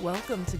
Welcome to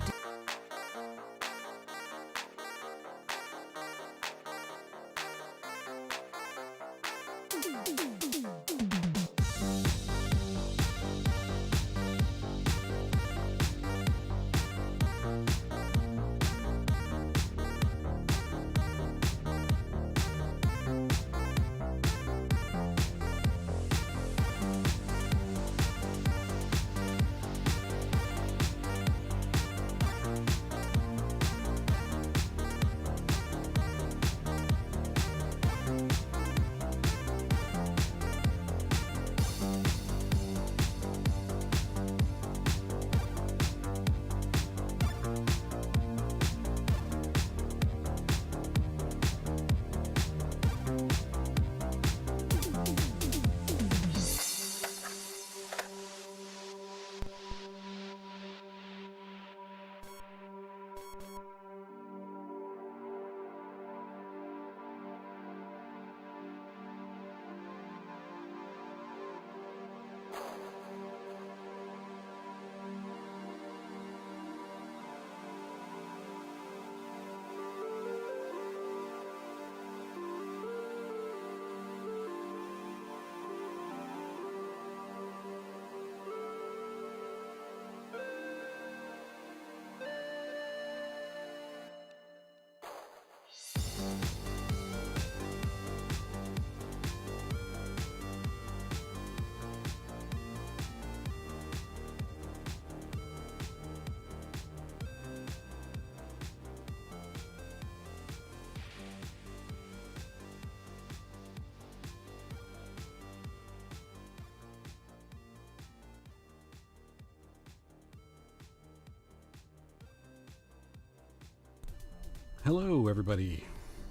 Hello, everybody.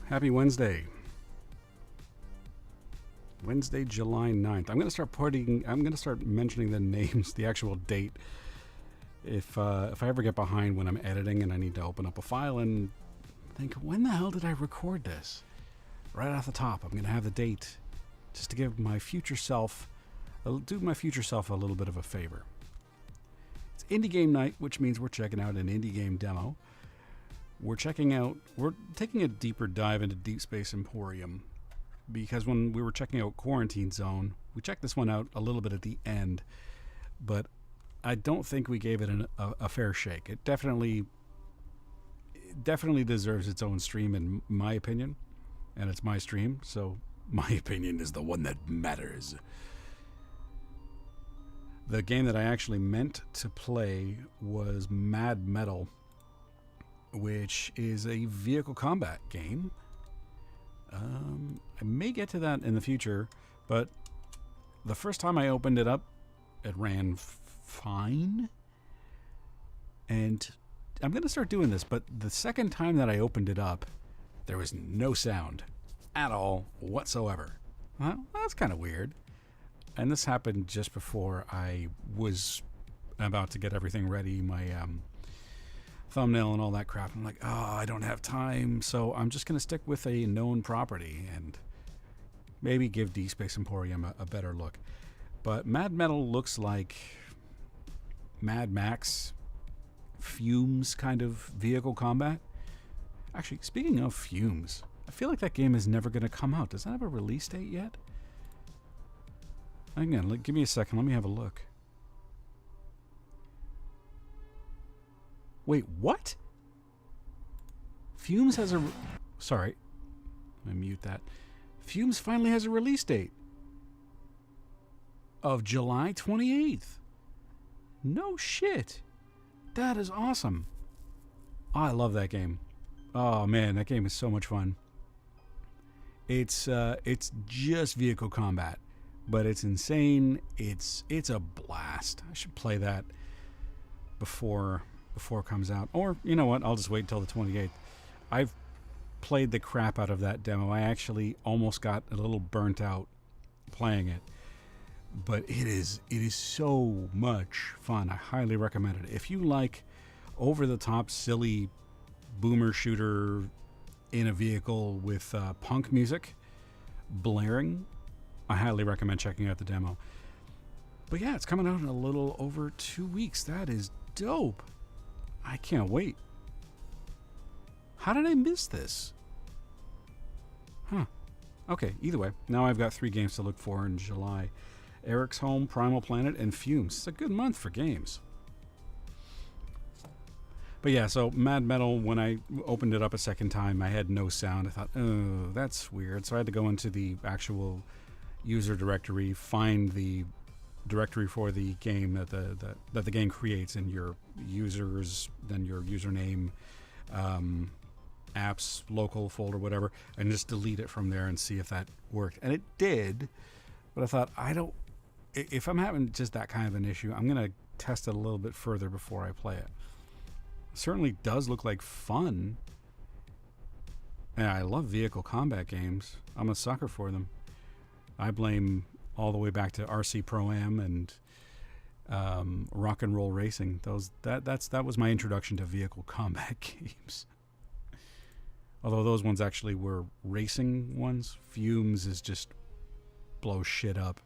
Happy Wednesday. Wednesday, July 9th. I'm going to start mentioning the names, the actual date. If I ever get behind when I'm editing and I need to open up a file and think, when the hell did I record this? Right off the top, I'm going to have the date just to give my future self, do my future self a little bit of a favor. It's indie game night, which means we're checking out an indie game demo. We're taking a deeper dive into Deepspace Emporium because when we were checking out Quarantine Zone, we checked this one out a little bit at the end, but I don't think we gave it a fair shake. It definitely deserves its own stream in my opinion, and it's my stream, so my opinion is the one that matters. The game that I actually meant to play was Mad Metal, which is a vehicle combat game. I may get to that in the future, but the first time I opened it up, it ran fine. And I'm going to start doing this, but the second time that I opened it up, there was no sound at all whatsoever. Well, that's kind of weird. And this happened just before I was about to get everything ready, my thumbnail and all that crap. I'm like, oh, I don't have time, so I'm just going to stick with a known property and maybe give Deepspace Emporium a better look. But Mad Metal looks like Mad Max Fumes kind of vehicle combat. Actually, speaking of Fumes, I feel like that game is never going to come out. Does that have a release date yet? Again, give me a second. Let me have a look. Wait, what? Fumes has a... Sorry. Let me mute that. Fumes finally has a release date of July 28th. No shit. That is awesome. Oh, I love that game. Oh man, that game is so much fun. It's just vehicle combat, but it's insane. It's a blast. I should play that before it comes out. Or, you know what, I'll just wait until the 28th. I've played the crap out of that demo. I actually almost got a little burnt out playing it. But it is so much fun. I highly recommend it. If you like over-the-top, silly boomer shooter in a vehicle with punk music blaring, I highly recommend checking out the demo. But yeah, it's coming out in a little over 2 weeks. That is dope. I can't wait. How did I miss this? Huh. Okay, either way, now I've got 3 games to look for in July. Eric's Home, Primal Planet, and Fumes. It's a good month for games. But yeah, so Mad Metal, when I opened it up a second time, I had no sound. I thought, oh, that's weird. So I had to go into the actual user directory, find the directory for the game that the game creates, and your users, then your username, apps, local folder, whatever, and just delete it from there and see if that worked. And it did, but I thought, if I'm having just that kind of an issue, I'm going to test it a little bit further before I play it. Certainly does look like fun. And I love vehicle combat games. I'm a sucker for them. I blame all the way back to RC Pro-Am and Rock and Roll Racing. That was my introduction to vehicle combat games. Although those ones actually were racing ones. Fumes is just blow shit up.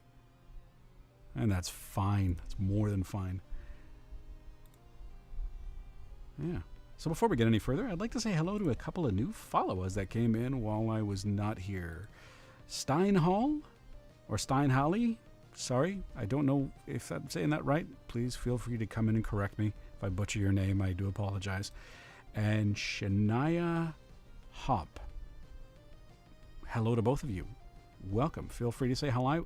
And that's fine. That's more than fine. Yeah. So before we get any further, I'd like to say hello to a couple of new followers that came in while I was not here. Steinhall, or Steinhalli, sorry, I don't know if I'm saying that right. Please feel free to come in and correct me. If I butcher your name, I do apologize. And Shania Hop. Hello to both of you. Welcome. Feel free to say hello.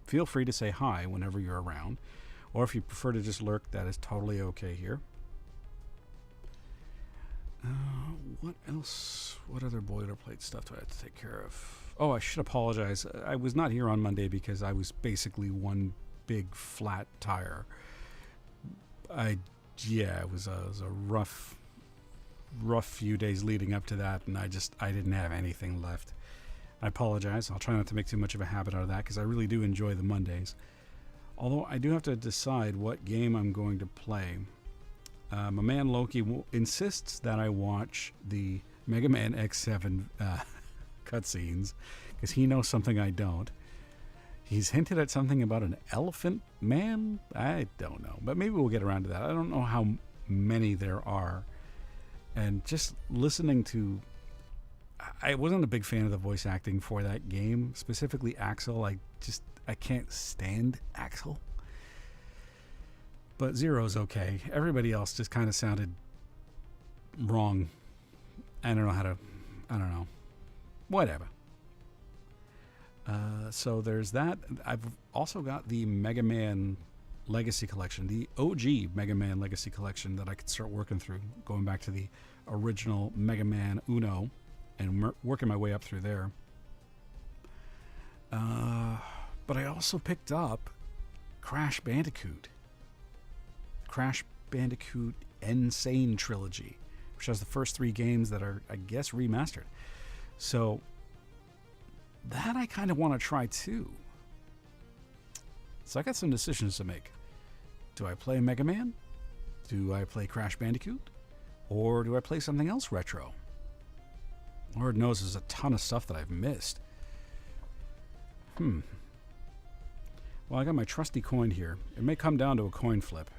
Feel free to say hi whenever you're around. Or if you prefer to just lurk, that is totally okay here. What else? What other boilerplate stuff do I have to take care of? Oh, I should apologize. I was not here on Monday because I was basically one big flat tire. It was a rough few days leading up to that, and I didn't have anything left. I apologize. I'll try not to make too much of a habit out of that because I really do enjoy the Mondays. Although I do have to decide what game I'm going to play. My man Loki insists that I watch the Mega Man X7 cutscenes because he knows something I don't. He's hinted at something about an elephant man. I don't know, but maybe we'll get around to that. I don't know how many there are. And just listening to... I wasn't a big fan of the voice acting for that game, specifically Axel. I can't stand Axel. But Zero's okay. Everybody else just kind of sounded wrong. I don't know. Whatever. So there's that. I've also got the Mega Man Legacy Collection, the OG Mega Man Legacy Collection that I could start working through, going back to the original Mega Man Uno and working my way up through there. But I also picked up Crash Bandicoot Insane Trilogy, which has the first 3 games that are, I guess, remastered. So that I kind of want to try too. So I got some decisions to make. Do I play Mega Man? Do I play Crash Bandicoot? Or do I play something else retro? Lord knows there's a ton of stuff that I've missed. Well, I got my trusty coin here. It may come down to a coin flip.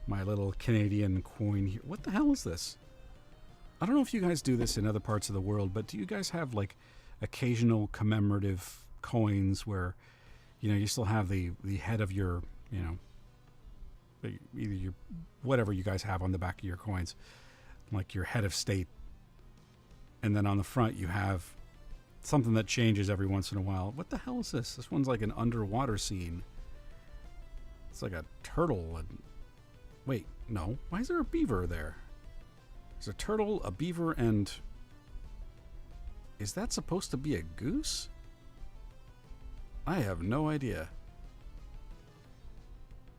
My little Canadian coin here. What the hell is this? I don't know if you guys do this in other parts of the world, but do you guys have like occasional commemorative coins where, you still have the head of your, either your, whatever you guys have on the back of your coins, like your head of state. And then on the front you have something that changes every once in a while. What the hell is this? This one's like an underwater scene. It's like a turtle. And wait, no. Why is there a beaver there? There's a turtle, a beaver, and... Is that supposed to be a goose? I have no idea.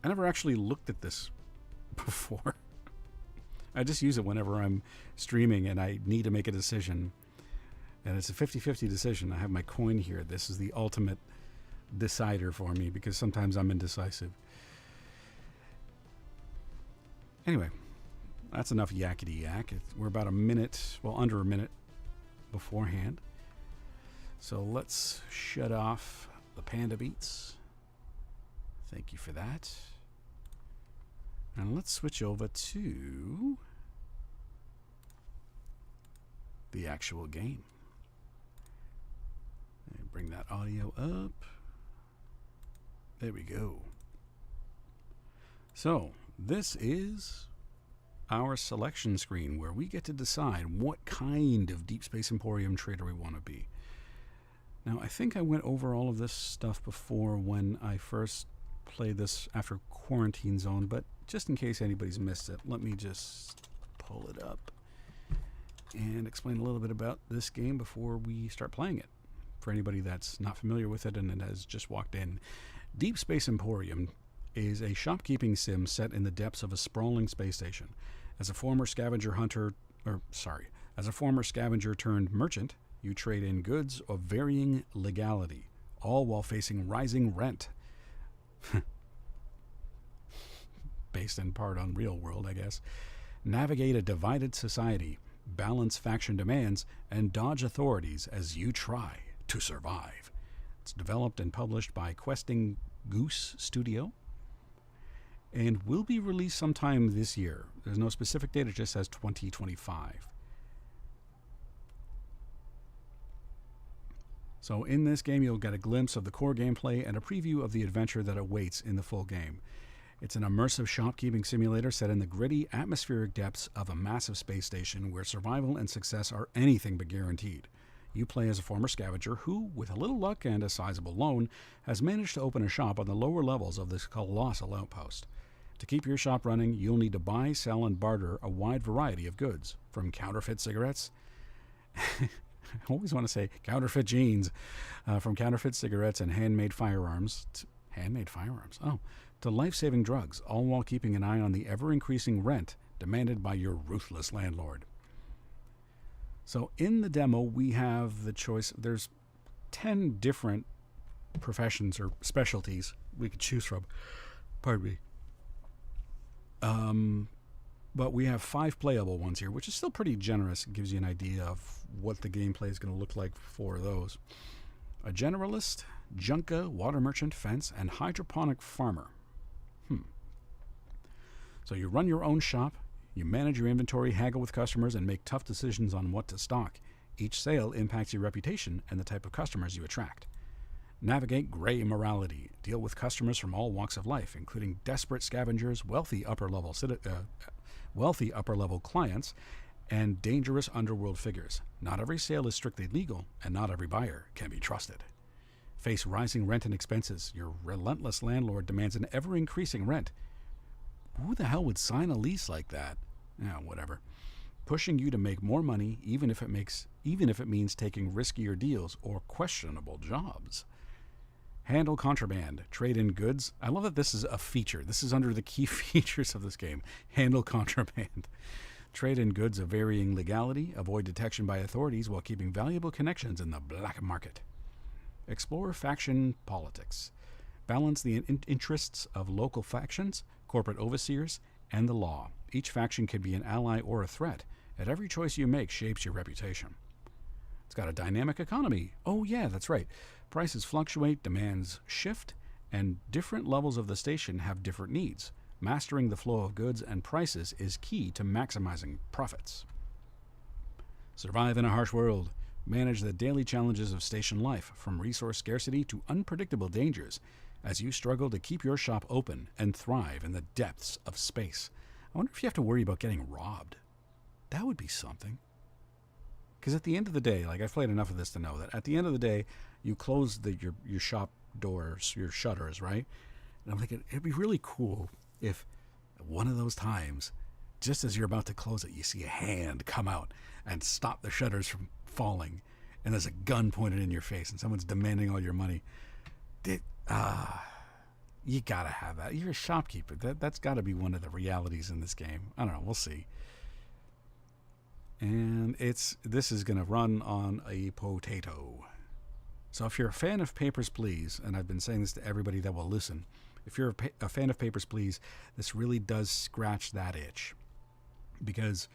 I never actually looked at this before. I just use it whenever I'm streaming and I need to make a decision. And it's a 50-50 decision. I have my coin here. This is the ultimate decider for me because sometimes I'm indecisive. Anyway, that's enough yakety yak. We're about under a minute beforehand. So let's shut off the Panda Beats. Thank you for that. And let's switch over to the actual game. And bring that audio up. There we go. So, this is our selection screen where we get to decide what kind of Deepspace Emporium trader we want to be. Now, I think I went over all of this stuff before when I first played this after Quarantine Zone, but just in case anybody's missed it, let me just pull it up and explain a little bit about this game before we start playing it. For anybody that's not familiar with it and has just walked in, Deepspace Emporium is a shopkeeping sim set in the depths of a sprawling space station. As a former scavenger turned merchant, you trade in goods of varying legality, all while facing rising rent. Based in part on real world, I guess. Navigate a divided society, balance faction demands, and dodge authorities as you try to survive. It's developed and published by Questing Goose Studio and will be released sometime this year. There's no specific date, it just says 2025. So in this game, you'll get a glimpse of the core gameplay and a preview of the adventure that awaits in the full game. It's an immersive shopkeeping simulator set in the gritty, atmospheric depths of a massive space station where survival and success are anything but guaranteed. You play as a former scavenger who, with a little luck and a sizable loan, has managed to open a shop on the lower levels of this colossal outpost. To keep your shop running, you'll need to buy, sell, and barter a wide variety of goods, from counterfeit cigarettes I always want to say counterfeit jeans, from counterfeit cigarettes and handmade firearms. To life-saving drugs, all while keeping an eye on the ever-increasing rent demanded by your ruthless landlord. So in the demo, we have the choice. There's 10 different professions or specialties we could choose from. Pardon me. But we have 5 playable ones here, which is still pretty generous. It gives you an idea of what the gameplay is going to look like for those. A generalist, junka, water merchant, fence, and hydroponic farmer. So you run your own shop, you manage your inventory, haggle with customers, and make tough decisions on what to stock. Each sale impacts your reputation and the type of customers you attract. Navigate gray morality. Deal with customers from all walks of life, including desperate scavengers, wealthy upper-level clients, and dangerous underworld figures. Not every sale is strictly legal, and not every buyer can be trusted. Face rising rent and expenses. Your relentless landlord demands an ever-increasing rent. Who the hell would sign a lease like that? Whatever. Pushing you to make more money, even if it means taking riskier deals or questionable jobs. Handle contraband. Trade in goods. I love that this is a feature. This is under the key features of this game. Handle contraband. Trade in goods of varying legality. Avoid detection by authorities while keeping valuable connections in the black market. Explore faction politics. Balance the interests of local factions, corporate overseers, and the law. Each faction can be an ally or a threat, and every choice you make shapes your reputation. It's got a dynamic economy. Oh yeah, that's right. Prices fluctuate, demands shift, and different levels of the station have different needs. Mastering the flow of goods and prices is key to maximizing profits. Survive in a harsh world. Manage the daily challenges of station life, from resource scarcity to unpredictable dangers, as you struggle to keep your shop open and thrive in the depths of space. I wonder if you have to worry about getting robbed. That would be something. Because at the end of the day, I've played enough of this to know that at the end of the day, you close your shop doors, your shutters, right? And I'm thinking, it'd be really cool if one of those times, just as you're about to close it, you see a hand come out and stop the shutters from falling, and there's a gun pointed in your face, and someone's demanding all your money. You gotta have that. You're a shopkeeper. That's gotta be one of the realities in this game. I don't know. We'll see. And this is gonna run on a potato. So if you're a fan of Papers, Please, and I've been saying this to everybody that will listen, if you're a fan of Papers, Please, this really does scratch that itch. Because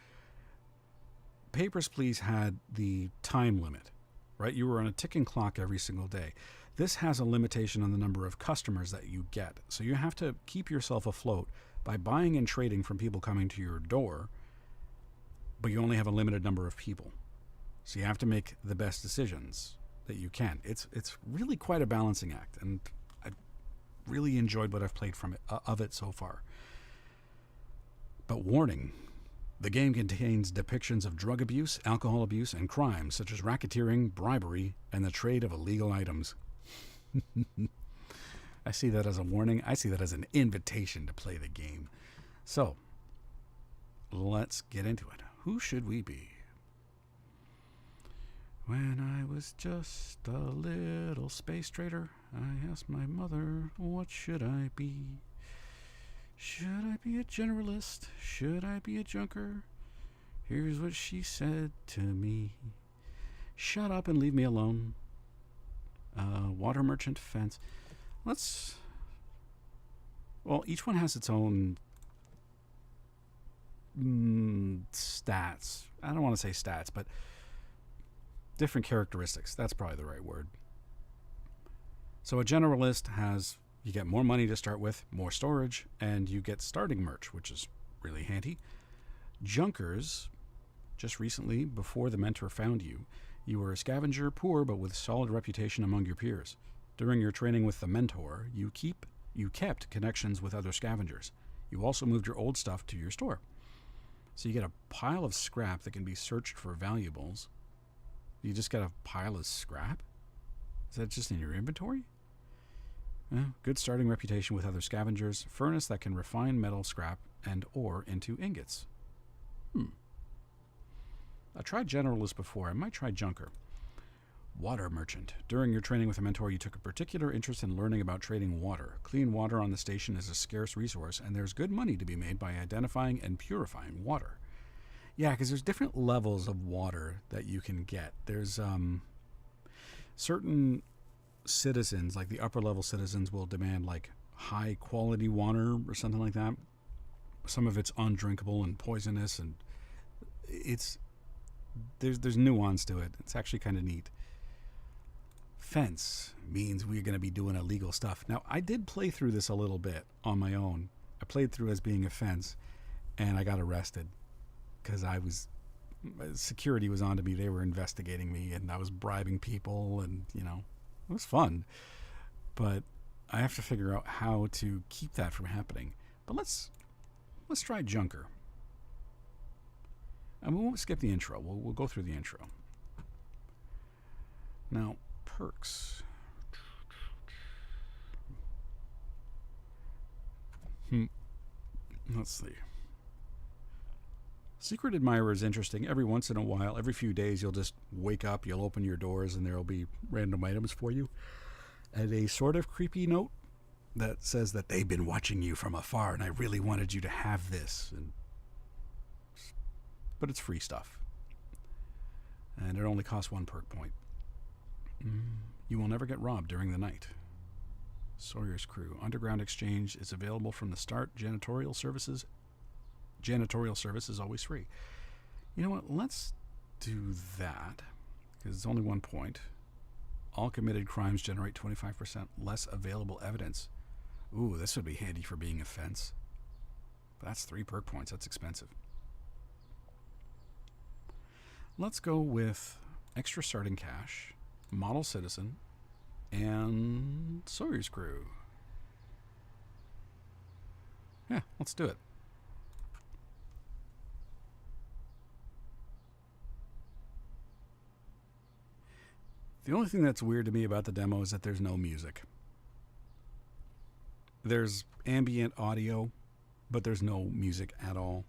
Papers, Please had the time limit, right? You were on a ticking clock every single day. This has a limitation on the number of customers that you get. So you have to keep yourself afloat by buying and trading from people coming to your door, but you only have a limited number of people. So you have to make the best decisions that you can. It's really quite a balancing act, and I really enjoyed what I've played from it of it so far. But warning, the game contains depictions of drug abuse, alcohol abuse, and crimes such as racketeering, bribery, and the trade of illegal items. I see that as a warning. I see that as an invitation to play the game. So, let's get into it. Who should we be? When I was just a little space trader, I asked my mother, what should I be? Should I be a generalist? Should I be a junker? Here's what she said to me. Shut up and leave me alone. Water merchant, fence. Well, each one has its own stats. I don't want to say stats, but different characteristics. That's probably the right word. So a generalist has, you get more money to start with, more storage, and you get starting merch, which is really handy. Junkers, just recently, before the mentor found you, you were a scavenger, poor, but with solid reputation among your peers. During your training with the mentor, you kept connections with other scavengers. You also moved your old stuff to your store. So you get a pile of scrap that can be searched for valuables. You just got a pile of scrap? Is that just in your inventory? Good starting reputation with other scavengers. Furnace that can refine metal scrap and ore into ingots. I tried generalist before. I might try junker. Water merchant. During your training with a mentor, you took a particular interest in learning about trading water. Clean water on the station is a scarce resource, and there's good money to be made by identifying and purifying water. Yeah, because there's different levels of water that you can get. There's certain citizens, like the upper level citizens, will demand like high quality water or something like that. Some of it's undrinkable and poisonous, and there's nuance to it. It's actually kind of neat. Fence means we're going to be doing illegal stuff. Now, I did play through this a little bit on my own. I played through as being a fence, and I got arrested because security was on to me. They were investigating me, and I was bribing people, and it was fun. But I have to figure out how to keep that from happening. But let's try junker. And we won't skip the intro. We'll go through the intro. Now, perks. Let's see. Secret Admirer is interesting. Every once in a while, every few days, you'll just wake up, you'll open your doors, and there'll be random items for you. And a sort of creepy note that says that they've been watching you from afar, and I really wanted you to have this. But it's free stuff. And it only costs 1 perk point. You will never get robbed during the night. Sawyer's Crew. Underground exchange is available from the start. Janitorial service is always free. You know what? Let's do that, because it's only 1 point. All committed crimes generate 25% less available evidence. Ooh, this would be handy for being a fence. But that's 3 perk points. That's expensive. Let's go with extra starting cash, model citizen, and Sawyer's Crew. Yeah, let's do it. The only thing that's weird to me about the demo is that there's no music. There's ambient audio, but there's no music at all.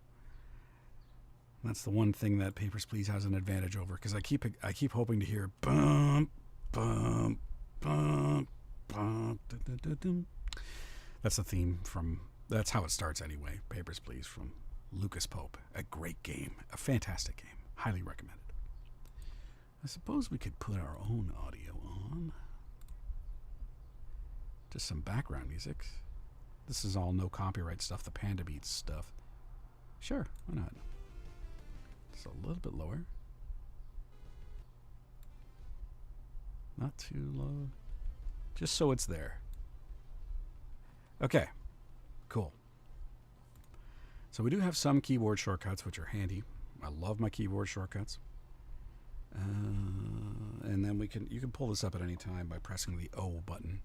That's the one thing that Papers, Please has an advantage over, because I keep hoping to hear bum bum bum bum. That's the theme from. That's how it starts anyway. Papers, Please from Lucas Pope. A great game, a fantastic game, highly recommended. I suppose we could put our own audio on. Just some background music. This is all no copyright stuff. The Panda Beats stuff. Sure, why not? Just a little bit lower. Not too low. just so it's there. Okay, cool. So we do have some keyboard shortcuts, which are handy. I love my keyboard shortcuts. And then you can pull this up at any time by pressing the O button.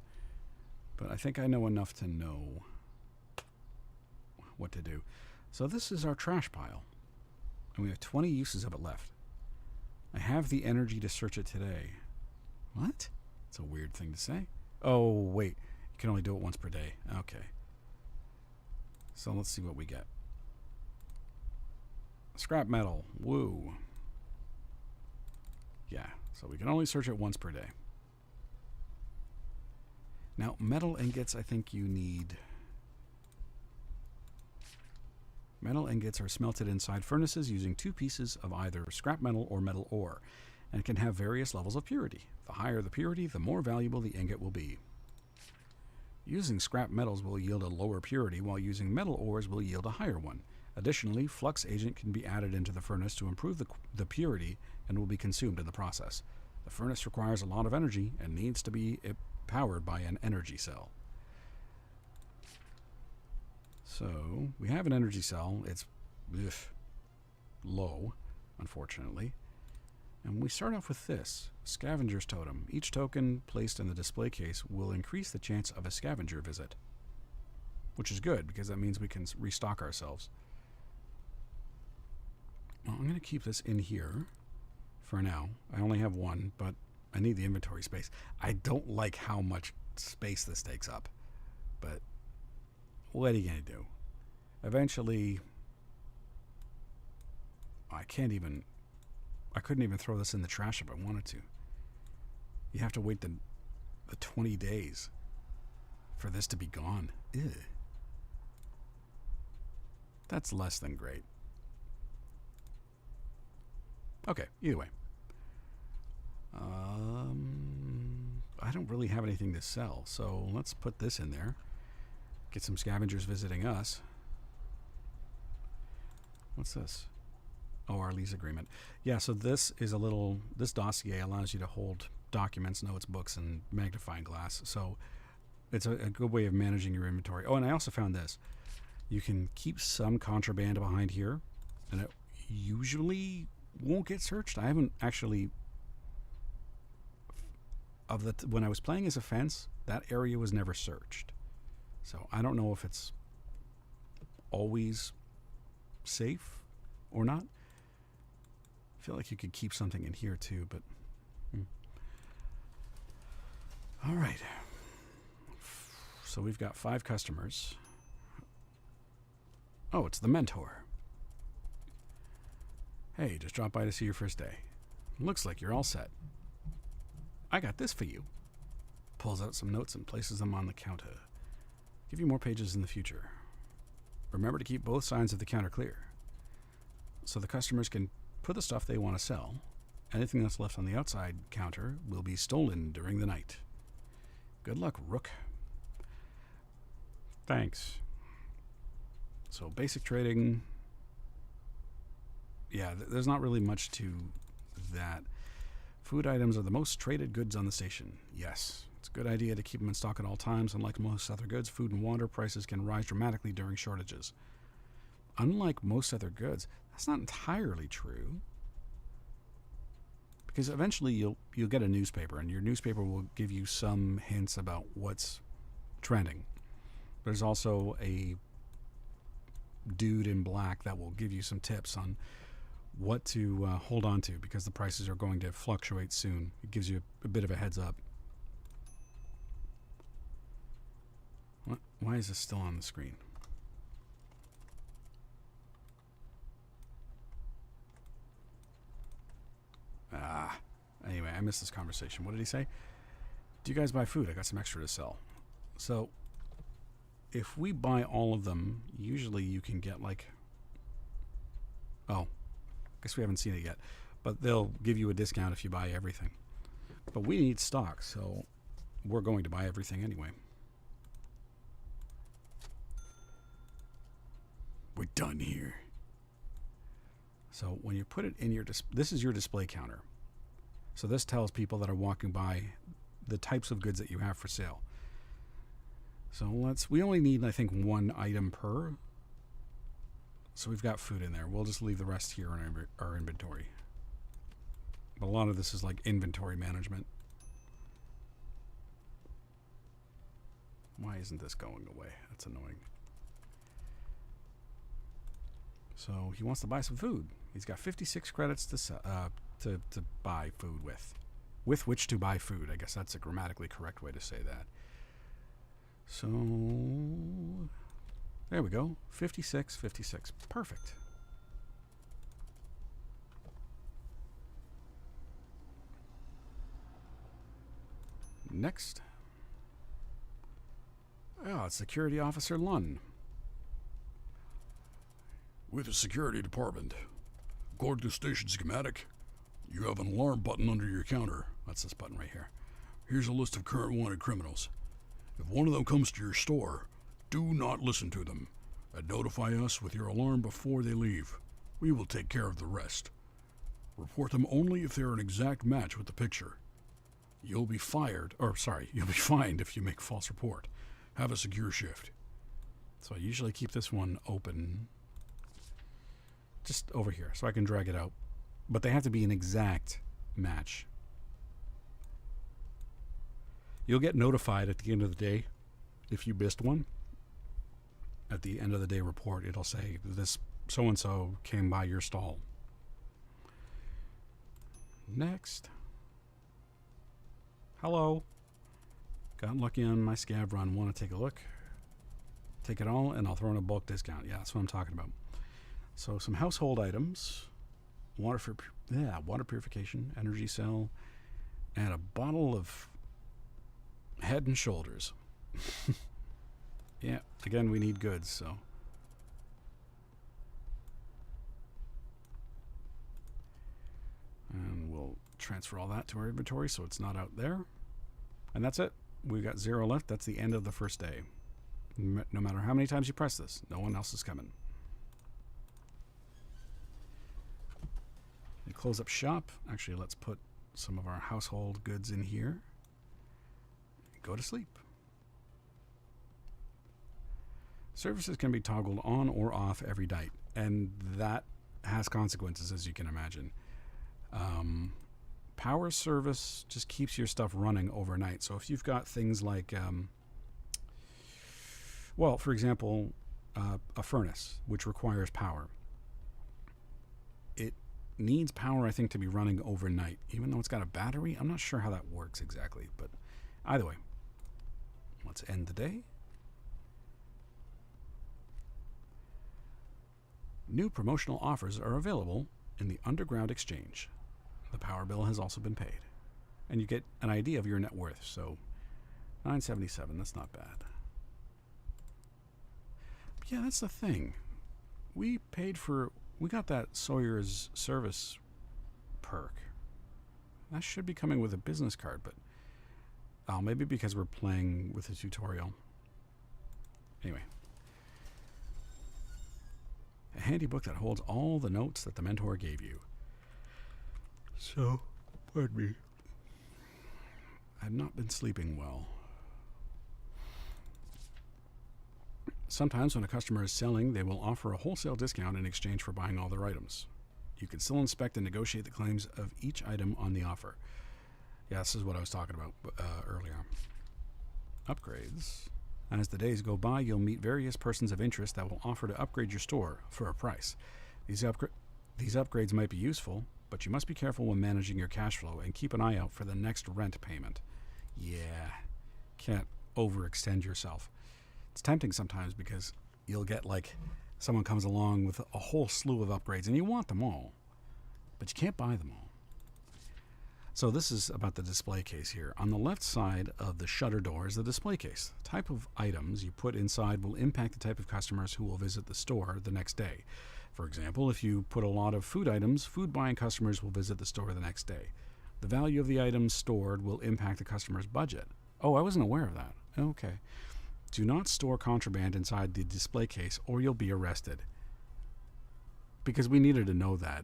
But I think I know enough to know what to do. So this is our trash pile. And we have 20 uses of it left. I have the energy to search it today. What? It's a weird thing to say. Oh, wait. You can only do it once per day. Okay. So let's see what we get. Scrap metal. Woo. Yeah, so we can only search it once per day. Now, metal ingots, I think you need... Metal ingots are smelted inside furnaces using 2 pieces of either scrap metal or metal ore, and can have various levels of purity. The higher the purity, the more valuable the ingot will be. Using scrap metals will yield a lower purity, while using metal ores will yield a higher one. Additionally, flux agent can be added into the furnace to improve the purity and will be consumed in the process. The furnace requires a lot of energy and needs to be powered by an energy cell. So, we have an energy cell. It's low, unfortunately. And we start off with this, Scavenger's Totem. Each token placed in the display case will increase the chance of a scavenger visit. Which is good, because that means we can restock ourselves. Well, I'm going to keep this in here for now. I only have one, but I need the inventory space. I don't like how much space this takes up, but what are you going to do? Eventually, I couldn't even throw this in the trash if I wanted to. You have to wait the 20 days for this to be gone. Ew. That's less than great. Okay, either way. I don't really have anything to sell, so let's put this in there. Get some scavengers visiting us. What's this? Oh, our lease agreement. Yeah, so this dossier allows you to hold documents, notes, books, and magnifying glass. So it's a good way of managing your inventory. Oh, and I also found this. You can keep some contraband behind here, and it usually won't get searched. I haven't actually... when I was playing as a fence, that area was never searched. So I don't know if it's always safe or not. I feel like you could keep something in here too, but... All right. So we've got 5 customers. Oh, it's the mentor. Hey, just dropped by to see your first day. Looks like you're all set. I got this for you. Pulls out some notes and places them on the counter. Give you more pages in the future. Remember to keep both sides of the counter clear, so the customers can put the stuff they want to sell. Anything that's left on the outside counter will be stolen during the night. Good luck, Rook. Thanks. So basic trading. Yeah, there's not really much to that. Food items are the most traded goods on the station. Yes, it's a good idea to keep them in stock at all times. Unlike most other goods, food and water prices can rise dramatically during shortages. Unlike most other goods, that's not entirely true. Because eventually you'll get a newspaper, and your newspaper will give you some hints about what's trending. There's also a dude in black that will give you some tips on what to hold on to, because the prices are going to fluctuate soon. It gives you a bit of a heads up. What? Why is this still on the screen? Anyway, I missed this conversation. What did he say? Do you guys buy food? I got some extra to sell. So, if we buy all of them, usually you can get like... Oh, guess we haven't seen it yet. But they'll give you a discount if you buy everything. But we need stock, so we're going to buy everything anyway. We're done here. So when you put it in your... This is your display counter. So this tells people that are walking by the types of goods that you have for sale. So we only need, I think, one item per. So we've got food in there. We'll just leave the rest here in our inventory. But a lot of this is like inventory management. Why isn't this going away? That's annoying. So he wants to buy some food. He's got 56 credits to buy food with which to buy food. I guess that's a grammatically correct way to say that. So there we go. 56. Perfect. Next. Oh, it's Security Officer Lunn. With the security department. According to station schematic, you have an alarm button under your counter. That's this button right here. Here's a list of current wanted criminals. If one of them comes to your store, do not listen to them, and notify us with your alarm before they leave. We will take care of the rest. Report them only if they're an exact match with the picture. You'll be fined if you make a false report. Have a secure shift. So I usually keep this one open just over here so I can drag it out. But they have to be an exact match. You'll get notified at the end of the day if you missed one. At the end of the day report, it'll say this so-and-so came by your stall. Next. Hello. Got lucky on my scab run. Want to take a look? Take it all and I'll throw in a bulk discount. Yeah, that's what I'm talking about. So some household items. Water purification, energy cell, and a bottle of Head and Shoulders. Yeah, again, we need goods, so. And we'll transfer all that to our inventory so it's not out there. And that's it. We've got 0 left. That's the end of the first day. No matter how many times you press this, no one else is coming. We close up shop. Actually, let's put some of our household goods in here. Go to sleep. Services can be toggled on or off every night, and that has consequences, as you can imagine. Power service just keeps your stuff running overnight. So if you've got things like, well, for example, a furnace, which requires power. It needs power, I think, to be running overnight, even though it's got a battery. I'm not sure how that works exactly, but either way, let's end the day. New promotional offers are available in the Underground Exchange. The power bill has also been paid. And you get an idea of your net worth. So $9.77, that's not bad. But yeah, that's the thing. We got that Sawyer's service perk. That should be coming with a business card, but maybe because we're playing with a tutorial. Anyway. A handy book that holds all the notes that the mentor gave you. So, pardon me. I've not been sleeping well. Sometimes when a customer is selling, they will offer a wholesale discount in exchange for buying all their items. You can still inspect and negotiate the claims of each item on the offer. Yeah, this is what I was talking about earlier. Upgrades. As the days go by, you'll meet various persons of interest that will offer to upgrade your store for a price. These upgrades might be useful, but you must be careful when managing your cash flow and keep an eye out for the next rent payment. Yeah, can't overextend yourself. It's tempting sometimes because you'll get like someone comes along with a whole slew of upgrades and you want them all, but you can't buy them all. So this is about the display case here. On the left side of the shutter door is the display case. The type of items you put inside will impact the type of customers who will visit the store the next day. For example, if you put a lot of food items, food-buying customers will visit the store the next day. The value of the items stored will impact the customer's budget. Oh, I wasn't aware of that. Okay. Do not store contraband inside the display case or you'll be arrested. Because we needed to know that.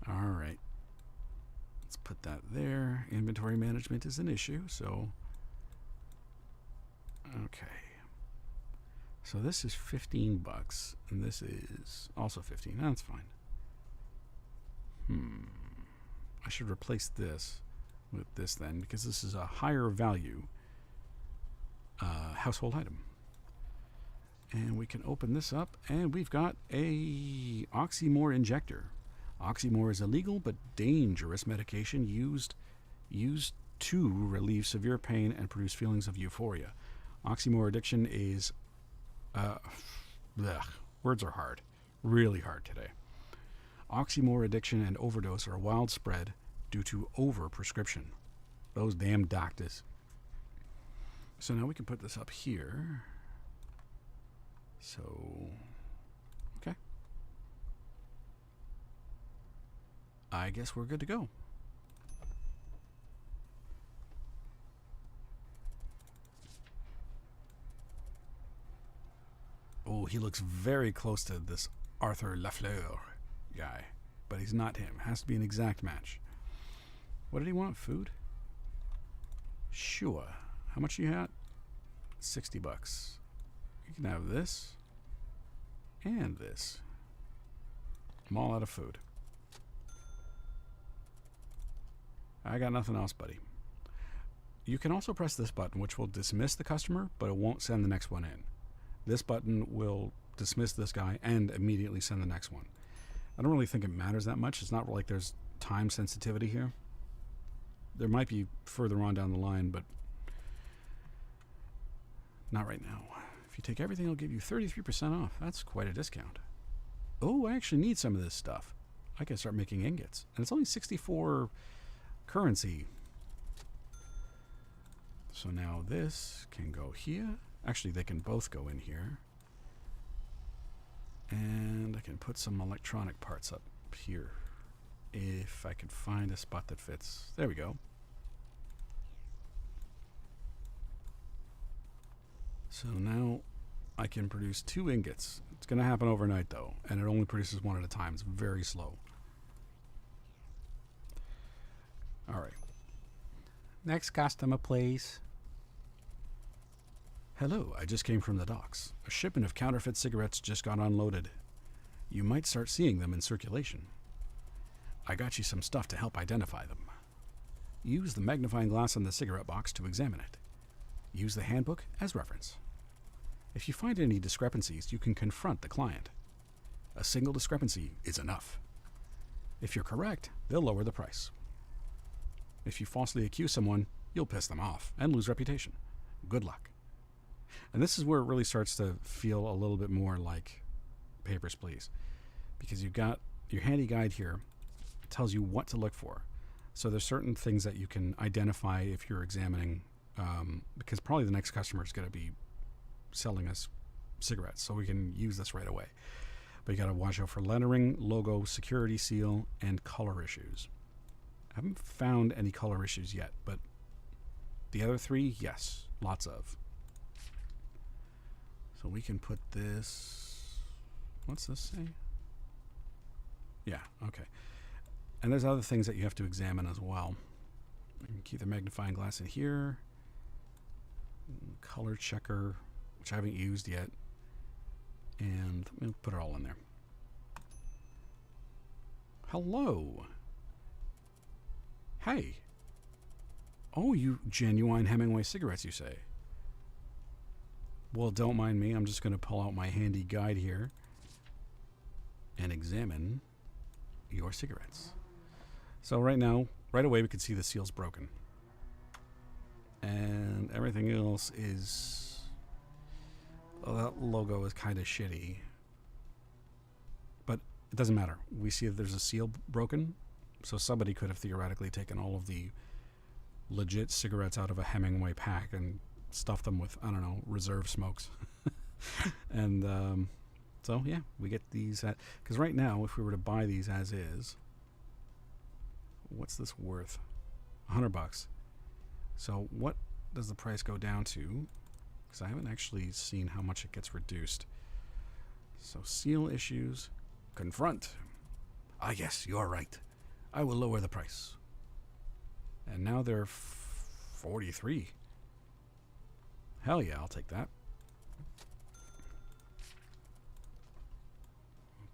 All right. Let's put that there. Inventory management is an issue, so... Okay. So this is $15, and this is also 15. That's fine. I should replace this with this then, because this is a higher value household item. And we can open this up, and we've got a Oxymore injector. Oxymore is a legal but dangerous medication used to relieve severe pain and produce feelings of euphoria. Oxymore addiction is... words are hard. Really hard today. Oxymore addiction and overdose are widespread due to overprescription. Those damn doctors. So now we can put this up here. So, okay. I guess we're good to go. Oh, he looks very close to this Arthur Lafleur guy, but he's not him. Has to be an exact match. What did he want? Food? Sure. How much you had? $60. You can have this and this. I'm all out of food. I got nothing else, buddy. You can also press this button, which will dismiss the customer, but it won't send the next one in. This button will dismiss this guy and immediately send the next one. I don't really think it matters that much. It's not like there's time sensitivity here. There might be further on down the line, but not right now. If you take everything, it'll give you 33% off. That's quite a discount. Oh, I actually need some of this stuff. I can start making ingots. And it's only 64 currency. So now this can go here. Actually, they can both go in here. And I can put some electronic parts up here. If I can find a spot that fits. There we go. So now I can produce 2 ingots. It's going to happen overnight, though. And it only produces 1 at a time. It's very slow. All right. Next customer, please. Hello, I just came from the docks. A shipment of counterfeit cigarettes just got unloaded. You might start seeing them in circulation. I got you some stuff to help identify them. Use the magnifying glass on the cigarette box to examine it. Use the handbook as reference. If you find any discrepancies, you can confront the client. A single discrepancy is enough. If you're correct, they'll lower the price. If you falsely accuse someone, you'll piss them off and lose reputation. Good luck. And this is where it really starts to feel a little bit more like Papers, Please. Because you've got your handy guide here. It tells you what to look for. So there's certain things that you can identify if you're examining, because probably the next customer is going to be selling us cigarettes, so we can use this right away. But you got to watch out for lettering, logo, security seal, and color issues. I haven't found any color issues yet, but the other 3, yes, lots of. So we can put this, what's this say? Yeah, okay. And there's other things that you have to examine as well. You can keep the magnifying glass in here. Color checker, which I haven't used yet. And we'll put it all in there. Hello. Hey. Oh, you genuine Hemingway cigarettes, you say? Well, don't mind me. I'm just going to pull out my handy guide here and examine your cigarettes. So right now, right away, we can see the seal's broken. And everything else is... well, that logo is kind of shitty. But it doesn't matter. We see that there's a seal broken. So somebody could have theoretically taken all of the legit cigarettes out of a Hemingway pack and stuff them with, I don't know, reserve smokes. And so, yeah, we get these at... because right now, if we were to buy these as is, what's this worth? $100. So what does the price go down to? Because I haven't actually seen how much it gets reduced. So seal issues, confront. Ah, yes, you're right. I will lower the price. And now they're 43. Hell yeah, I'll take that.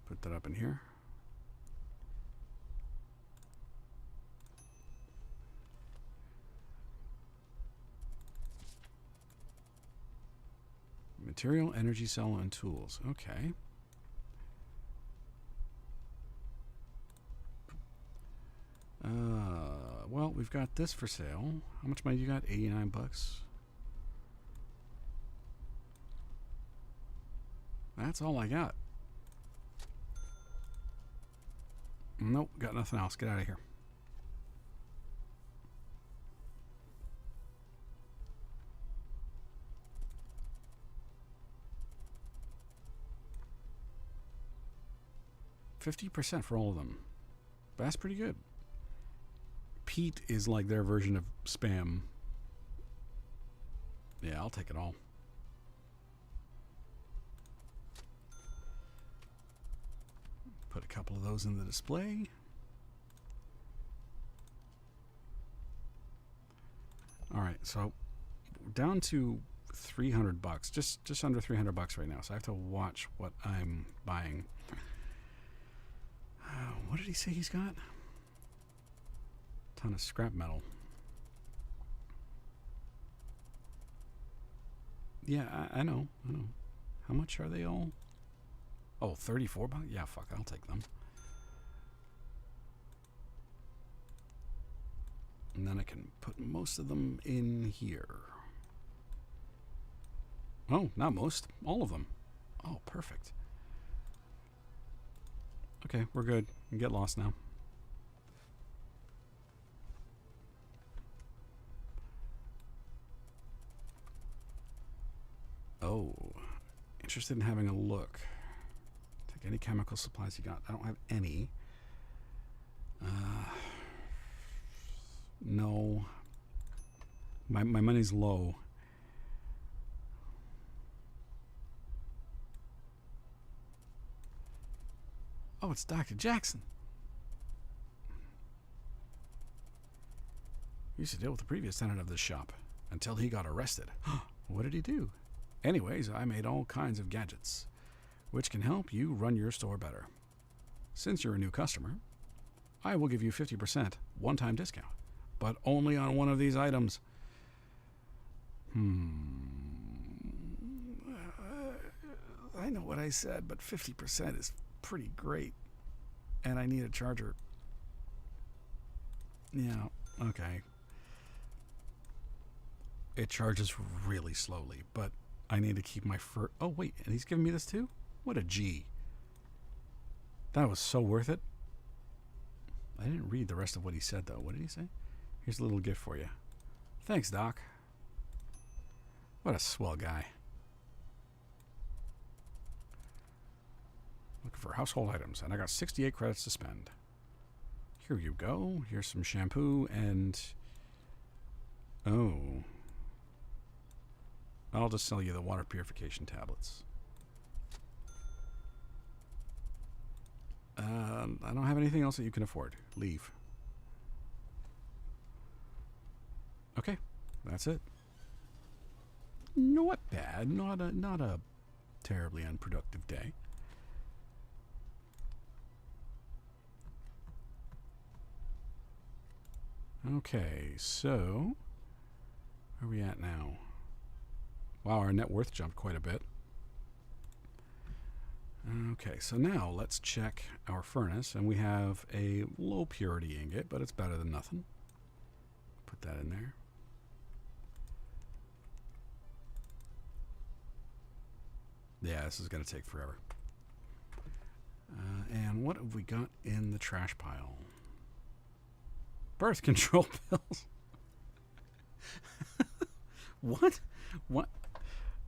Put that up in here. Material, energy cell, and tools. Okay. Well, we've got this for sale. How much money you got? 89 bucks. That's all I got. Nope, got nothing else. Get out of here. $50% for all of them. That's pretty good. Pete is like their version of spam. Yeah, I'll take it all. Put a couple of those in the display. All right, so down to 300 bucks, just under 300 bucks right now. So I have to watch what I'm buying. What did he say he's got? Ton of scrap metal. Yeah, I know. How much are they all? Oh, 34 bucks? Yeah, fuck, I'll take them. And then I can put most of them in here. Oh, not most. All of them. Oh, perfect. Okay, we're good. You can get lost now. Oh, interested in having a look. Take any chemical supplies you got. I don't have any. No. My money's low. Oh, it's Dr. Jackson. He used to deal with the previous tenant of this shop until he got arrested. What did he do? Anyways, I made all kinds of gadgets, which can help you run your store better. Since you're a new customer, I will give you 50% one-time discount, but only on one of these items. I know what I said, but 50% is pretty great. And I need a charger. Yeah, okay. It charges really slowly, but I need to keep my Oh, wait, and he's giving me this too? What a G. That was so worth it. I didn't read the rest of what he said, though. What did he say? Here's a little gift for you. Thanks, Doc. What a swell guy. Looking for household items, and I got 68 credits to spend. Here you go. Here's some shampoo and... Oh. I'll just sell you the water purification tablets. I don't have anything else that you can afford. Leave. Okay, that's it. Not bad. Not a terribly unproductive day. Okay, so where are we at now? Wow, our net worth jumped quite a bit. Okay, so now let's check our furnace, and we have a low purity ingot, but it's better than nothing. Put that in there. Yeah, this is going to take forever. And what have we got in the trash pile? Birth control pills. What? What?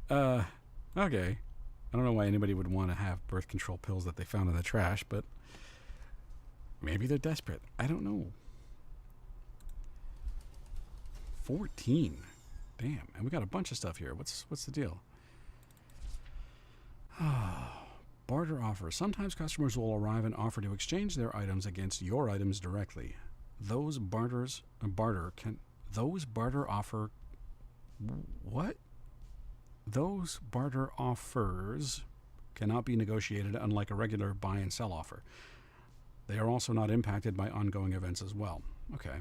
Okay. I don't know why anybody would want to have birth control pills that they found in the trash, but maybe they're desperate. I don't know. 14. Damn. And we got a bunch of stuff here. What's the deal? Barter offer. Sometimes customers will arrive and offer to exchange their items against your items directly. Those barter offer what? Those barter offers cannot be negotiated unlike a regular buy and sell offer. They are also not impacted by ongoing events as well. Okay.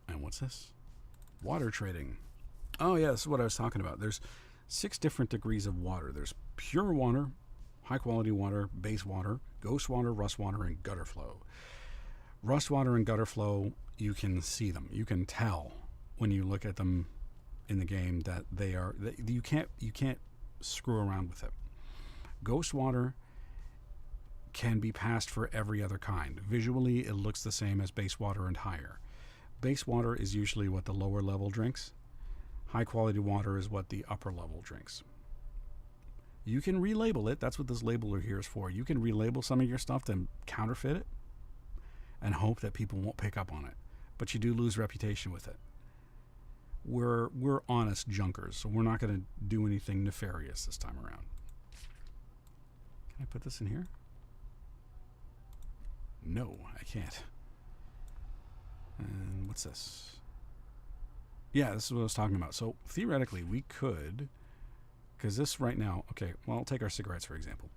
And what's this? Water trading. Oh yeah, this is what I was talking about. There's 6 different degrees of water. There's pure water, high quality water, base water, ghost water, rust water, and gutter flow. Rust water and gutter flow, you can see them. You can tell when you look at them in the game that you can't screw around with it. Ghost water can be passed for every other kind. Visually, it looks the same as base water and higher. Base water is usually what the lower level drinks. High quality water is what the upper level drinks. You can relabel it. That's what this labeler here is for. You can relabel some of your stuff to counterfeit it and hope that people won't pick up on it. But you do lose reputation with it. We're honest junkers, so we're not going to do anything nefarious this time around. Can I put this in here? No, I can't. And what's this? Yeah, this is what I was talking about. So theoretically, we could, because this right now, okay, well, I'll take our cigarettes for example.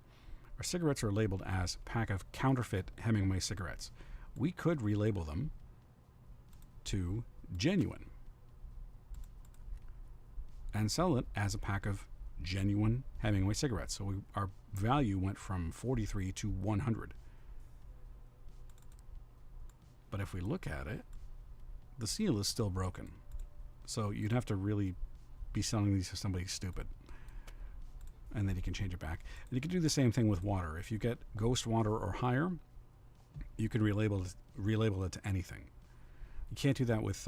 Our cigarettes are labeled as pack of counterfeit Hemingway cigarettes. We could relabel them to genuine and sell it as a pack of genuine Hemingway cigarettes. So our value went from 43 to 100. But if we look at it, the seal is still broken. So you'd have to really be selling these to somebody stupid. And then you can change it back. And you can do the same thing with water. If you get ghost water or higher, you can relabel it to anything. You can't do that with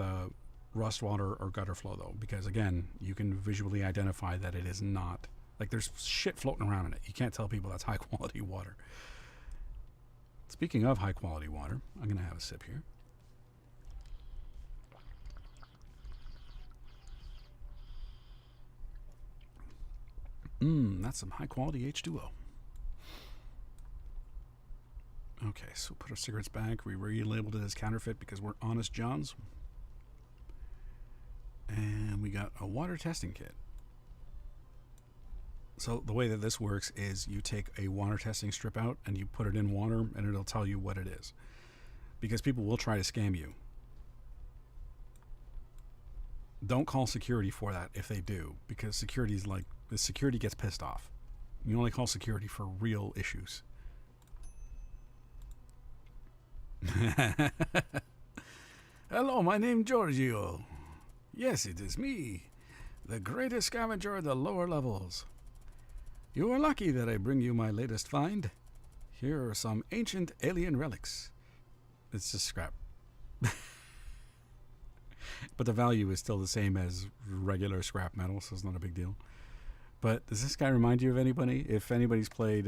rust water or gutter flow, though, because, again, you can visually identify that it is not. Like, there's shit floating around in it. You can't tell people that's high-quality water. Speaking of high-quality water, I'm going to have a sip here. That's some high-quality H2O. Okay, so put our cigarettes back. We relabeled it as counterfeit because we're honest Johns. And we got a water testing kit. So the way that this works is you take a water testing strip out and you put it in water and it'll tell you what it is. Because people will try to scam you. Don't call security for that if they do, because security gets pissed off. You only call security for real issues. Hello, my name's Giorgio. Yes, it is me, the greatest scavenger of the lower levels. You are lucky that I bring you my latest find. Here are some ancient alien relics. It's just scrap. But the value is still the same as regular scrap metal, so it's not a big deal. But does this guy remind you of anybody? If anybody's played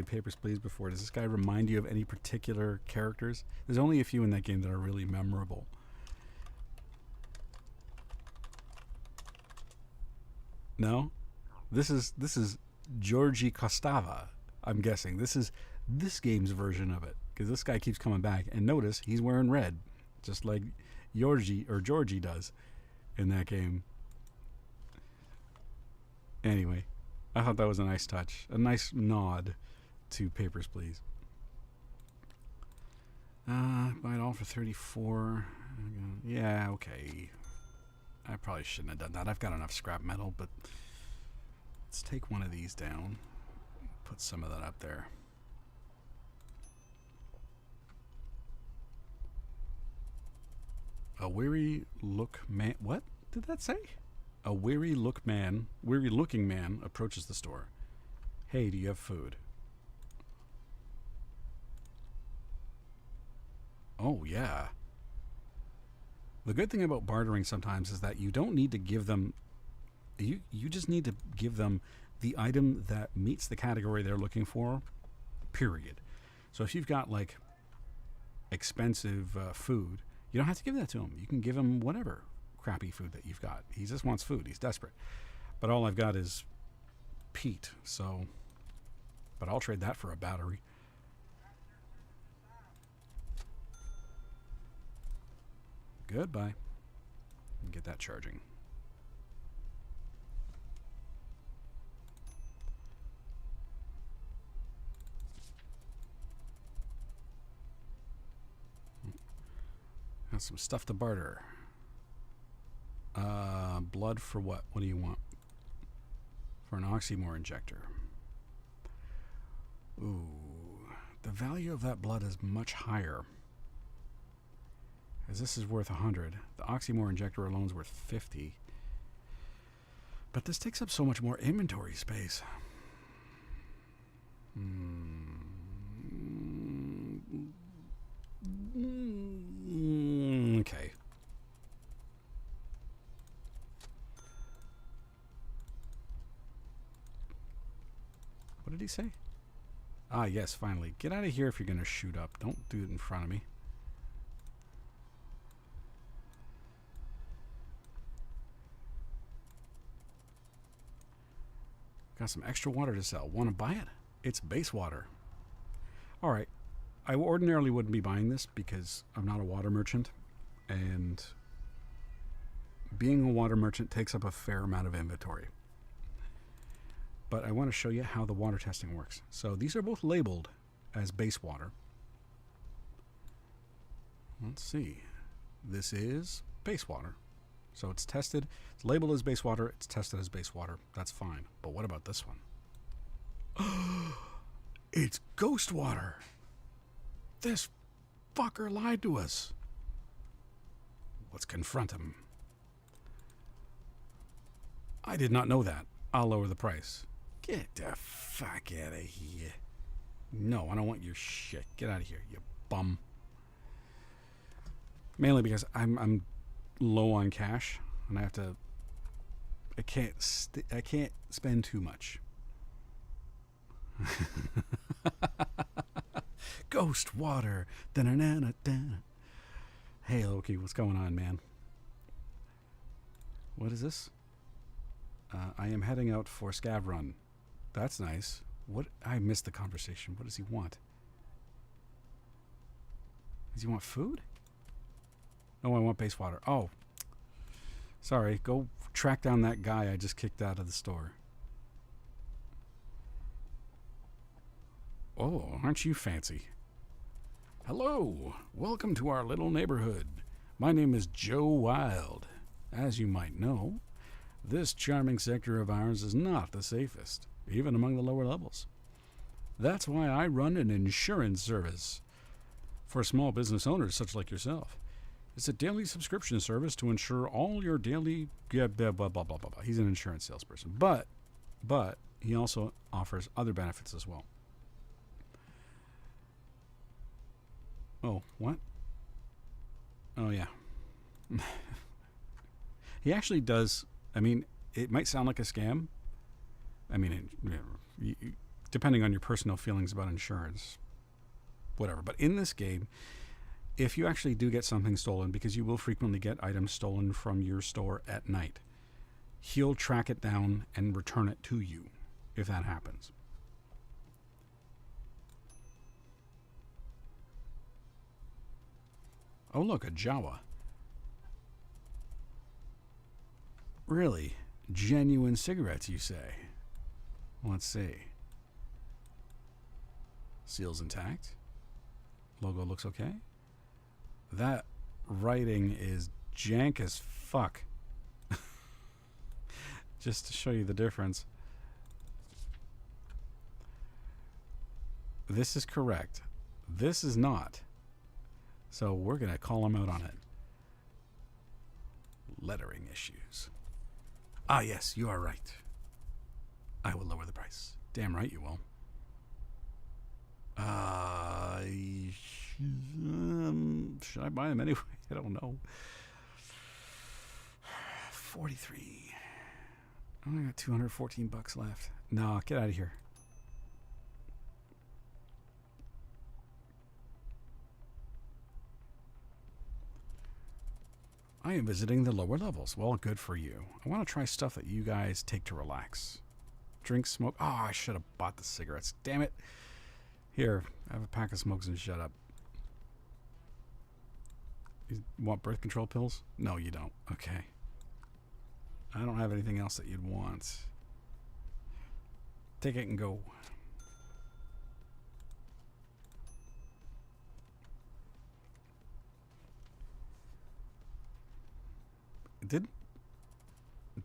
Papers, Please before, does this guy remind you of any particular characters? There's only a few in that game that are really memorable. No? This is Georgi Kostava, I'm guessing. This is this game's version of it, because this guy keeps coming back. And notice, he's wearing red, just like Georgie does in that game. Anyway, I thought that was a nice touch, a nice nod to Papers, Please. Buy it all for 34. Yeah, okay. I probably shouldn't have done that. I've got enough scrap metal, but let's take one of these down. Put some of that up there. A weary look man. What did that say? A weary-looking man approaches the store. Hey, do you have food? Oh, yeah. The good thing about bartering sometimes is that you don't need to give them... You just need to give them the item that meets the category they're looking for, period. So if you've got, like, expensive food, you don't have to give that to him. You can give him whatever crappy food that you've got. He just wants food. He's desperate. But all I've got is peat, so... But I'll trade that for a battery. Goodbye. Get that charging. Got some stuff to barter. Blood for what? What do you want? For an oxymore injector. Ooh. The value of that blood is much higher. As this is worth 100. The oxymore injector alone is worth 50. But this takes up so much more inventory space. Okay. What did he say? Ah, yes, finally. Get out of here if you're going to shoot up. Don't do it in front of me. Got some extra water to sell. Want to buy it? It's base water. Alright. I ordinarily wouldn't be buying this because I'm not a water merchant. And being a water merchant takes up a fair amount of inventory. But I want to show you how the water testing works. So these are both labeled as base water. Let's see. This is base water. So it's tested, it's labeled as base water, it's tested as base water. That's fine. But what about this one? It's ghost water. This fucker lied to us. Let's confront him. I did not know that. I'll lower the price. Get the fuck out of here. No, I don't want your shit. Get out of here, you bum. Mainly because I'm low on cash, and I have to. I can't spend too much. Ghost water. Da-na-na-na-da. Hey Loki, what's going on, man? What is this? I am heading out for Scav Run. That's nice. What? I missed the conversation. What does he want? Does he want food? No, I want base water. Oh. Sorry. Go track down that guy I just kicked out of the store. Oh, aren't you fancy? Hello. Welcome to our little neighborhood. My name is Joe Wild. As you might know, this charming sector of ours is not the safest, even among the lower levels. That's why I run an insurance service for small business owners such like yourself. It's a daily subscription service to insure all your daily... Blah, blah, blah, blah, blah, blah. He's an insurance salesperson. But he also offers other benefits as well. Oh, what? Oh, yeah. He actually does... I mean, it might sound like a scam. I mean, depending on your personal feelings about insurance, whatever. But in this game, if you actually do get something stolen, because you will frequently get items stolen from your store at night, he'll track it down and return it to you if that happens. Oh, look, a Jawa. Really? Genuine cigarettes, you say? Let's see. Seal's intact. Logo looks okay. That writing is jank as fuck. Just to show you the difference. This is correct. This is not. So we're going to call him out on it. Lettering issues. Ah, yes, you are right. I will lower the price. Damn right you will. Should I buy them anyway? I don't know. 43. I only got 214 bucks left. No, get out of here. I am visiting the lower levels. Well, good for you. I want to try stuff that you guys take to relax. Drink, smoke. Oh, I should have bought the cigarettes. Damn it. Here, have a pack of smokes and shut up. You want birth control pills? No, you don't. Okay. I don't have anything else that you'd want. Take it and go.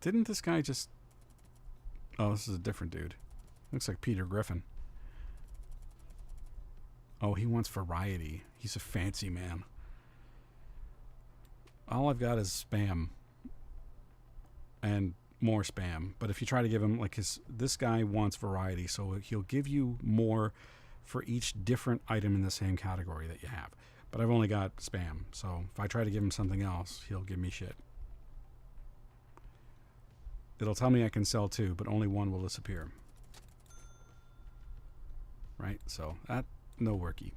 Didn't this guy just... Oh, this is a different dude. Looks like Peter Griffin. Oh, he wants variety. He's a fancy man. All I've got is spam. And more spam. But if you try to give him, like, this guy wants variety, so he'll give you more for each different item in the same category that you have. But I've only got spam, so if I try to give him something else, he'll give me shit. It'll tell me I can sell two, but only one will disappear. Right? So, that, no worky.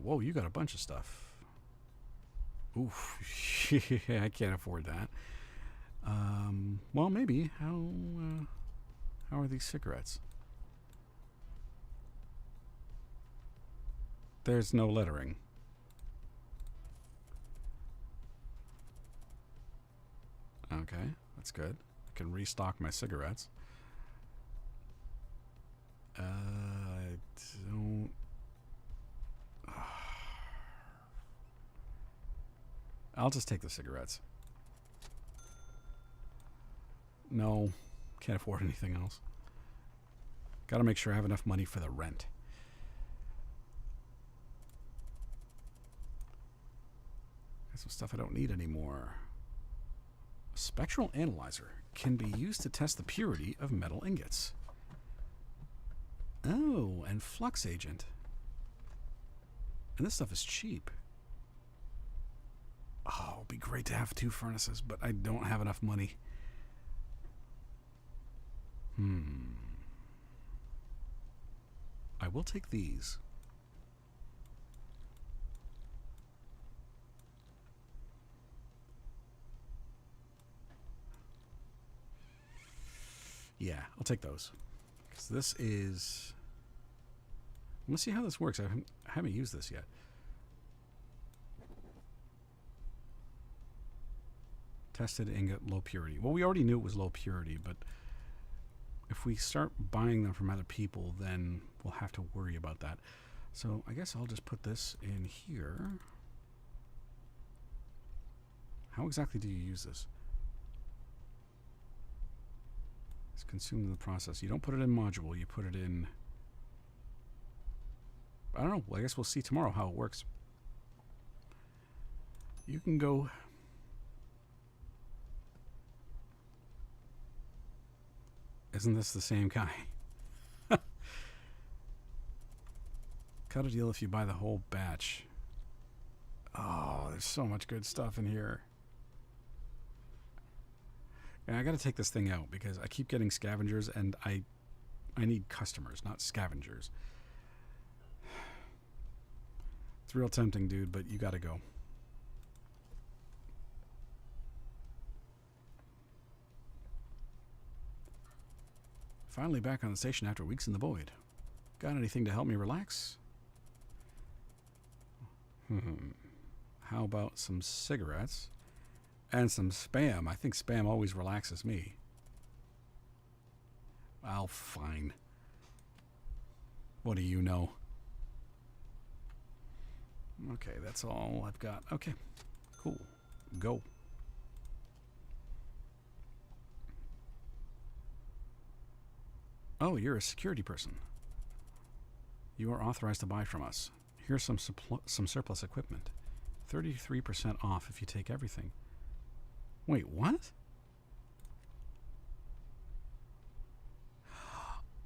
Whoa, you got a bunch of stuff. Oof, I can't afford that. Well, maybe. How are these cigarettes? There's no lettering. Okay, that's good. I can restock my cigarettes. I don't... I'll just take the cigarettes. No, can't afford anything else. Gotta make sure I have enough money for the rent. Got some stuff I don't need anymore. A spectral analyzer can be used to test the purity of metal ingots. Oh, and flux agent. And this stuff is cheap. Oh, it'd be great to have 2 furnaces, but I don't have enough money. I will take these. Yeah, I'll take those. Because this is... Let's see how this works. I haven't used this yet. Tested ingot, low purity. Well, we already knew it was low purity, but if we start buying them from other people, then we'll have to worry about that. So I guess I'll just put this in here. How exactly do you use this? It's consumed in the process. You don't put it in module, you put it in... I don't know. Well, I guess we'll see tomorrow how it works. You can go... Isn't this the same guy? Cut a deal if you buy the whole batch. Oh, there's so much good stuff in here. And I gotta take this thing out because I keep getting scavengers and I need customers, not scavengers. It's real tempting, dude, but you gotta go. Finally back on the station after weeks in the void. Got anything to help me relax? How about some cigarettes and some spam? I think spam always relaxes me. Well, fine. What do you know? Okay, that's all I've got. Okay, cool. Go. Oh, you're a security person. You are authorized to buy from us. Here's some surplus equipment. 33% off if you take everything. Wait, what?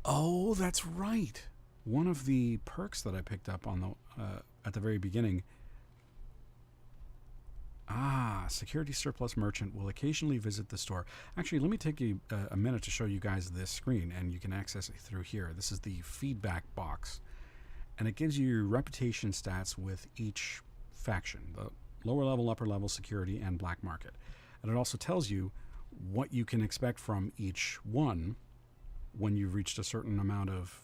Oh, that's right. One of the perks that I picked up on the at the very beginning. Security surplus merchant will occasionally visit the store. Actually, let me take a minute to show you guys this screen, and you can access it through here. This is the feedback box, and it gives you your reputation stats with each faction. The lower level, upper level, security, and black market. And it also tells you what you can expect from each one when you've reached a certain amount of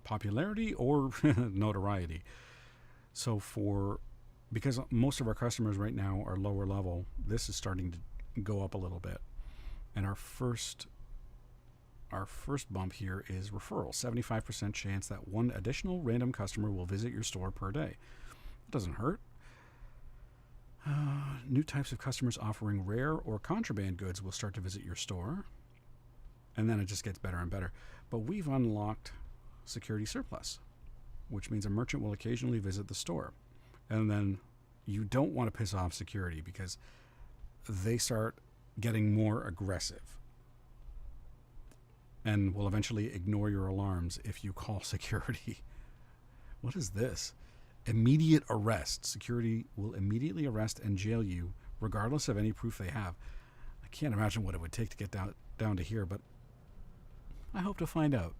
popularity or notoriety. So because most of our customers right now are lower level, this is starting to go up a little bit. And our first bump here is referral. 75% chance that one additional random customer will visit your store per day. It doesn't hurt. New types of customers offering rare or contraband goods will start to visit your store. And then it just gets better and better. But we've unlocked security surplus, which means a merchant will occasionally visit the store. And then you don't want to piss off security because they start getting more aggressive and will eventually ignore your alarms if you call security. What is this? Immediate arrest. Security will immediately arrest and jail you regardless of any proof they have. I can't imagine what it would take to get down to here, but I hope to find out.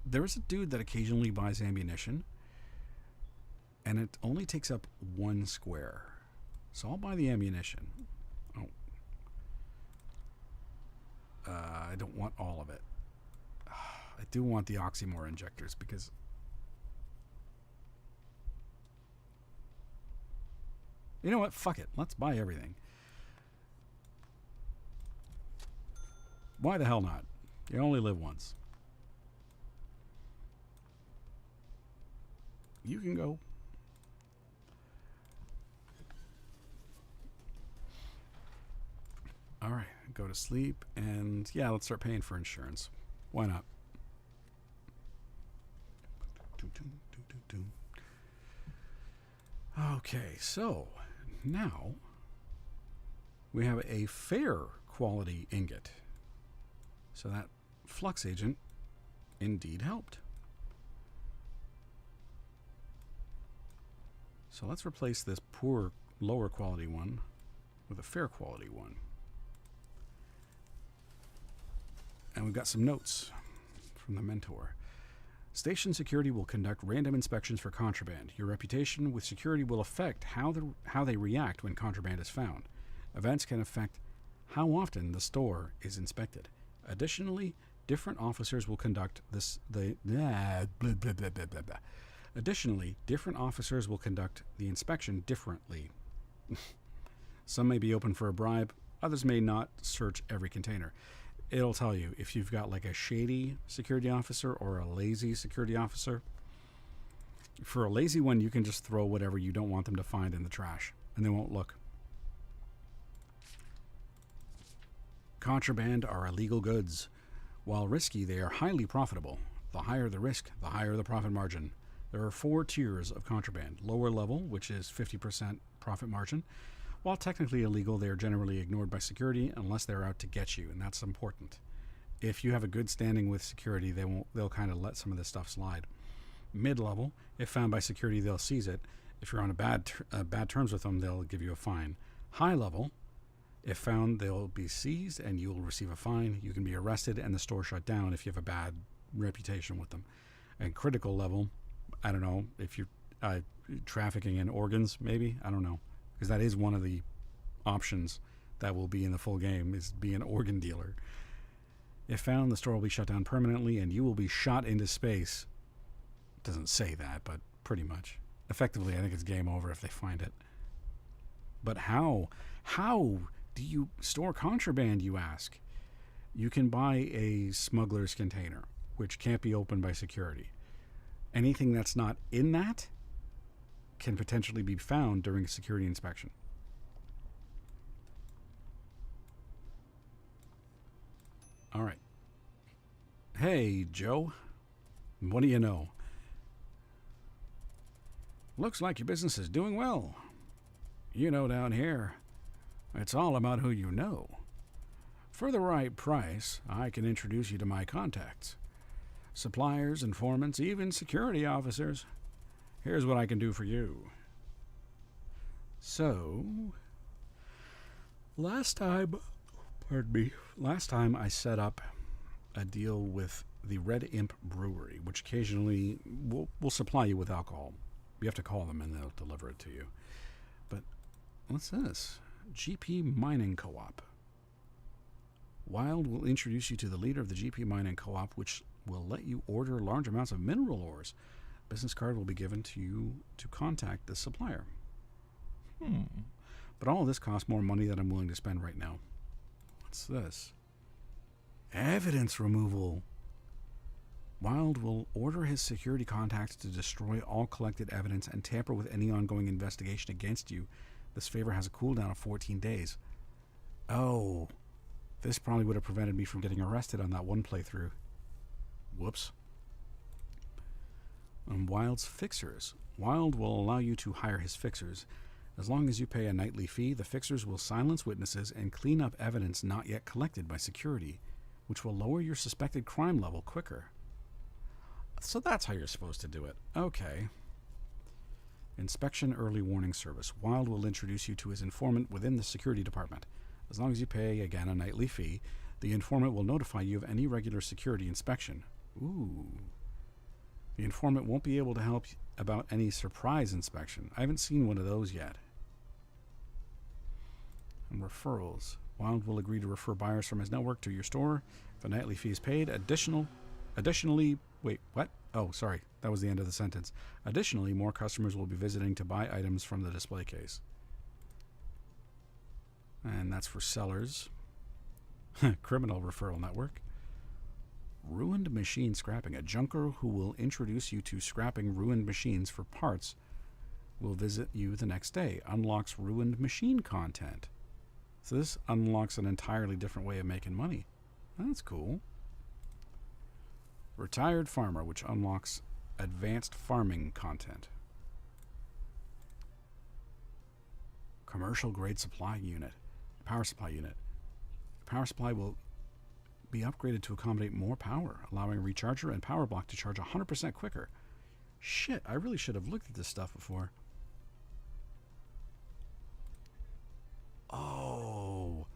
There is a dude that occasionally buys ammunition, and it only takes up 1 square. So I'll buy the ammunition. Oh. I don't want all of it. I do want the Oxymore injectors because you know what? Fuck it. Let's buy everything. Why the hell not? You only live once. You can go. All right, go to sleep, and yeah, let's start paying for insurance. Why not? Okay, so now we have a fair quality ingot. So that flux agent indeed helped. So let's replace this poor lower quality one with a fair quality one. And we've got some notes from the mentor. Station security will conduct random inspections for contraband. Your reputation with security will affect how they react when contraband is found. Events can affect how often the store is inspected. Additionally, different officers will conduct Additionally, different officers will conduct the inspection differently. Some may be open for a bribe, others may not search every container. It'll tell you if you've got like a shady security officer or a lazy security officer. For a lazy one, you can just throw whatever you don't want them to find in the trash, and they won't look. Contraband are illegal goods. While risky, they are highly profitable. The higher the risk, the higher the profit margin. There are 4 tiers of contraband. Lower level, which is 50% profit margin. While technically illegal, they are generally ignored by security unless they're out to get you, and that's important. If you have a good standing with security, they'll kind of let some of this stuff slide. Mid-level, if found by security, they'll seize it. If you're on bad terms with them, they'll give you a fine. High level, if found, they'll be seized and you'll receive a fine. You can be arrested and the store shut down if you have a bad reputation with them. And critical level, I don't know, if you're trafficking in organs, maybe, I don't know. Because that is one of the options that will be in the full game, is be an organ dealer. If found, the store will be shut down permanently and you will be shot into space. It doesn't say that, but pretty much. Effectively, I think it's game over if they find it. But how? How do you store contraband, you ask? You can buy a smuggler's container, which can't be opened by security. Anything that's not in that can potentially be found during a security inspection. All right. Hey, Joe. What do you know? Looks like your business is doing well. You know, down here, it's all about who you know. For the right price, I can introduce you to my contacts. Suppliers, informants, even security officers. Here's what I can do for you. So, last time I set up a deal with the Red Imp Brewery, which occasionally will supply you with alcohol. You have to call them and they'll deliver it to you. But what's this? GP Mining Co-op. Wild will introduce you to the leader of the GP Mining Co-op, which will let you order large amounts of mineral ores. Business card will be given to you to contact the supplier. But all of this costs more money than I'm willing to spend right now. What's this? Evidence removal. Wild will order his security contacts to destroy all collected evidence and tamper with any ongoing investigation against you. This favor has a cooldown of 14 days. Oh, this probably would have prevented me from getting arrested on that one playthrough. Whoops. Wild's Fixers. Wild will allow you to hire his fixers. As long as you pay a nightly fee, the fixers will silence witnesses and clean up evidence not yet collected by security, which will lower your suspected crime level quicker. So that's how you're supposed to do it. Okay. Inspection Early Warning Service. Wild will introduce you to his informant within the security department. As long as you pay, again, a nightly fee, the informant will notify you of any regular security inspection. Ooh. The informant won't be able to help about any surprise inspection. I haven't seen one of those yet. And referrals. Wild will agree to refer buyers from his network to your store. If a nightly fee is paid, additionally, wait, what? Oh, sorry. That was the end of the sentence. Additionally, more customers will be visiting to buy items from the display case. And that's for sellers. Criminal referral network. Ruined machine scrapping. A junker who will introduce you to scrapping ruined machines for parts will visit you the next day. Unlocks ruined machine content. So this unlocks an entirely different way of making money. That's cool. Retired farmer, which unlocks advanced farming content. Commercial grade supply unit. Power supply unit. Power supply will be upgraded to accommodate more power, allowing a recharger and power block to charge 100% quicker. Shit, I really should have looked at this stuff before. Oh.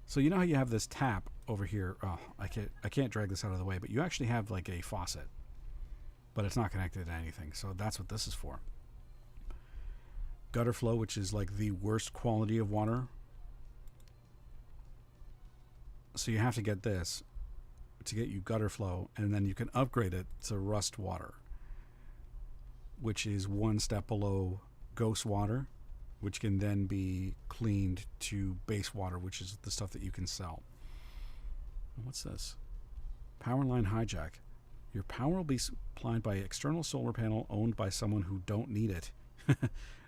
So you know how you have this tap over here? Oh, I can't drag this out of the way, but you actually have like a faucet. But it's not connected to anything, so that's what this is for. Gutter flow, which is like the worst quality of water. So you have to get this to get you gutter flow, and then you can upgrade it to rust water, which is one step below ghost water, which can then be cleaned to base water, which is the stuff that you can sell. What's this? Power line hijack. Your power will be supplied by an external solar panel owned by someone who don't need it.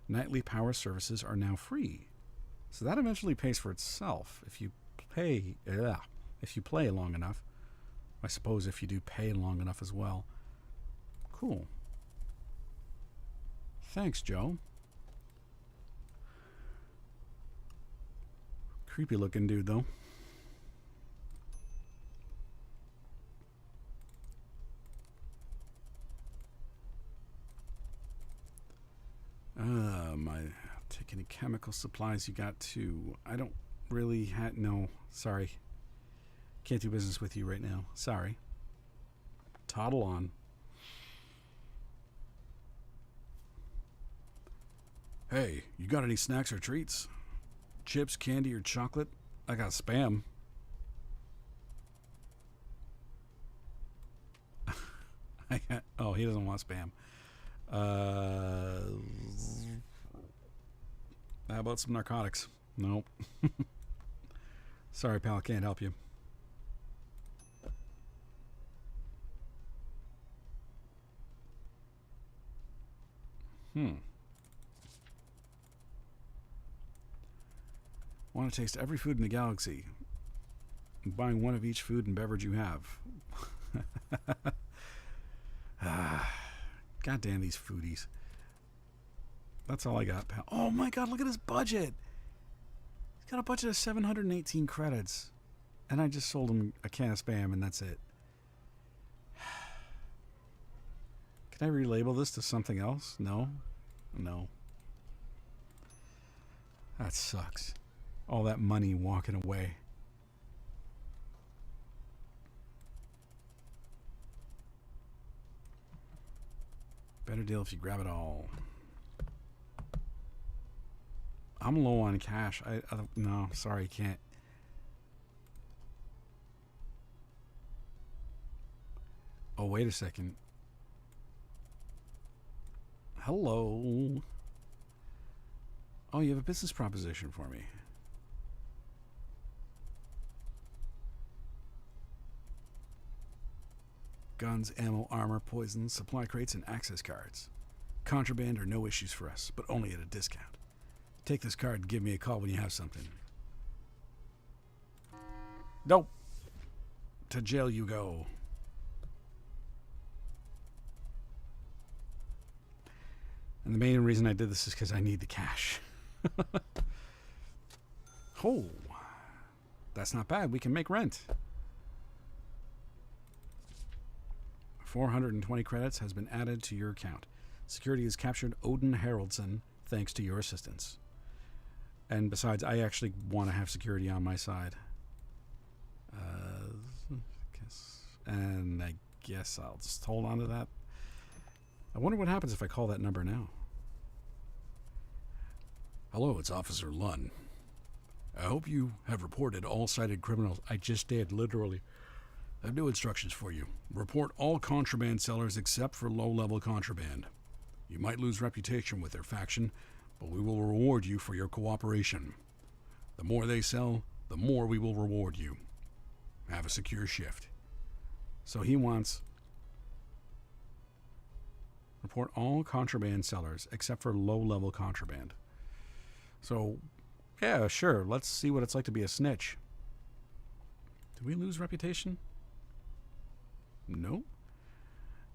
Nightly power services are now free. So that eventually pays for itself if you play long enough. I suppose if you do pay long enough as well. Cool. Thanks, Joe. Creepy looking dude, though. Take any chemical supplies you got too. I don't really no, sorry. Can't do business with you right now. Sorry. Toddle on. Hey, you got any snacks or treats? Chips, candy, or chocolate? I got Spam. Oh, he doesn't want Spam. How about some narcotics? Nope. Sorry, pal, can't help you. Want to taste every food in the galaxy. Buying one of each food and beverage you have. God damn these foodies. That's all I got, pal. Oh my god, look at his budget. He's got a budget of 718 credits. And I just sold him a can of Spam and that's it. Can I relabel this to something else? No? No. That sucks. All that money walking away. Better deal if you grab it all. I'm low on cash. No, sorry, can't. Oh, wait a second. Hello. Oh, you have a business proposition for me. Guns, ammo, armor, poisons, supply crates, and access cards. Contraband are no issues for us, but only at a discount. Take this card and give me a call when you have something. Nope. To jail you go. And the main reason I did this is because I need the cash. Oh, that's not bad. We can make rent. 420 credits has been added to your account. Security has captured Odin Haraldson thanks to your assistance. And besides, I actually want to have security on my side. And I guess I'll just hold on to that. I wonder what happens if I call that number now. Hello, it's Officer Lunn. I hope you have reported all cited criminals. I just did, literally. I have new instructions for you. Report all contraband sellers except for low-level contraband. You might lose reputation with their faction, but we will reward you for your cooperation. The more they sell, the more we will reward you. Have a secure shift. So he wants... Report all contraband sellers except for low-level contraband. So, yeah, sure. Let's see what it's like to be a snitch. Did we lose reputation? No.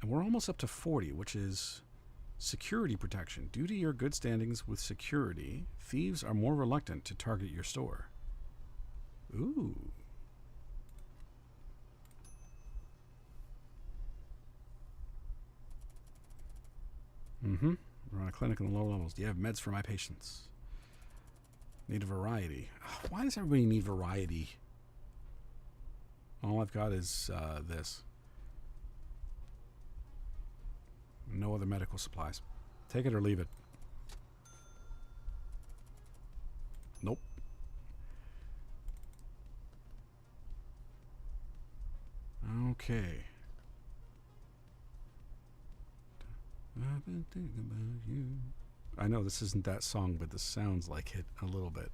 And we're almost up to 40, which is security protection. Due to your good standings with security, thieves are more reluctant to target your store. Ooh. Run a clinic in the low levels. Do you have meds for my patients? Need a variety. Why does everybody need variety? All I've got is this. No other medical supplies. Take it or leave it. Nope. Okay. I've been thinking about you. I know this isn't that song, but this sounds like it a little bit.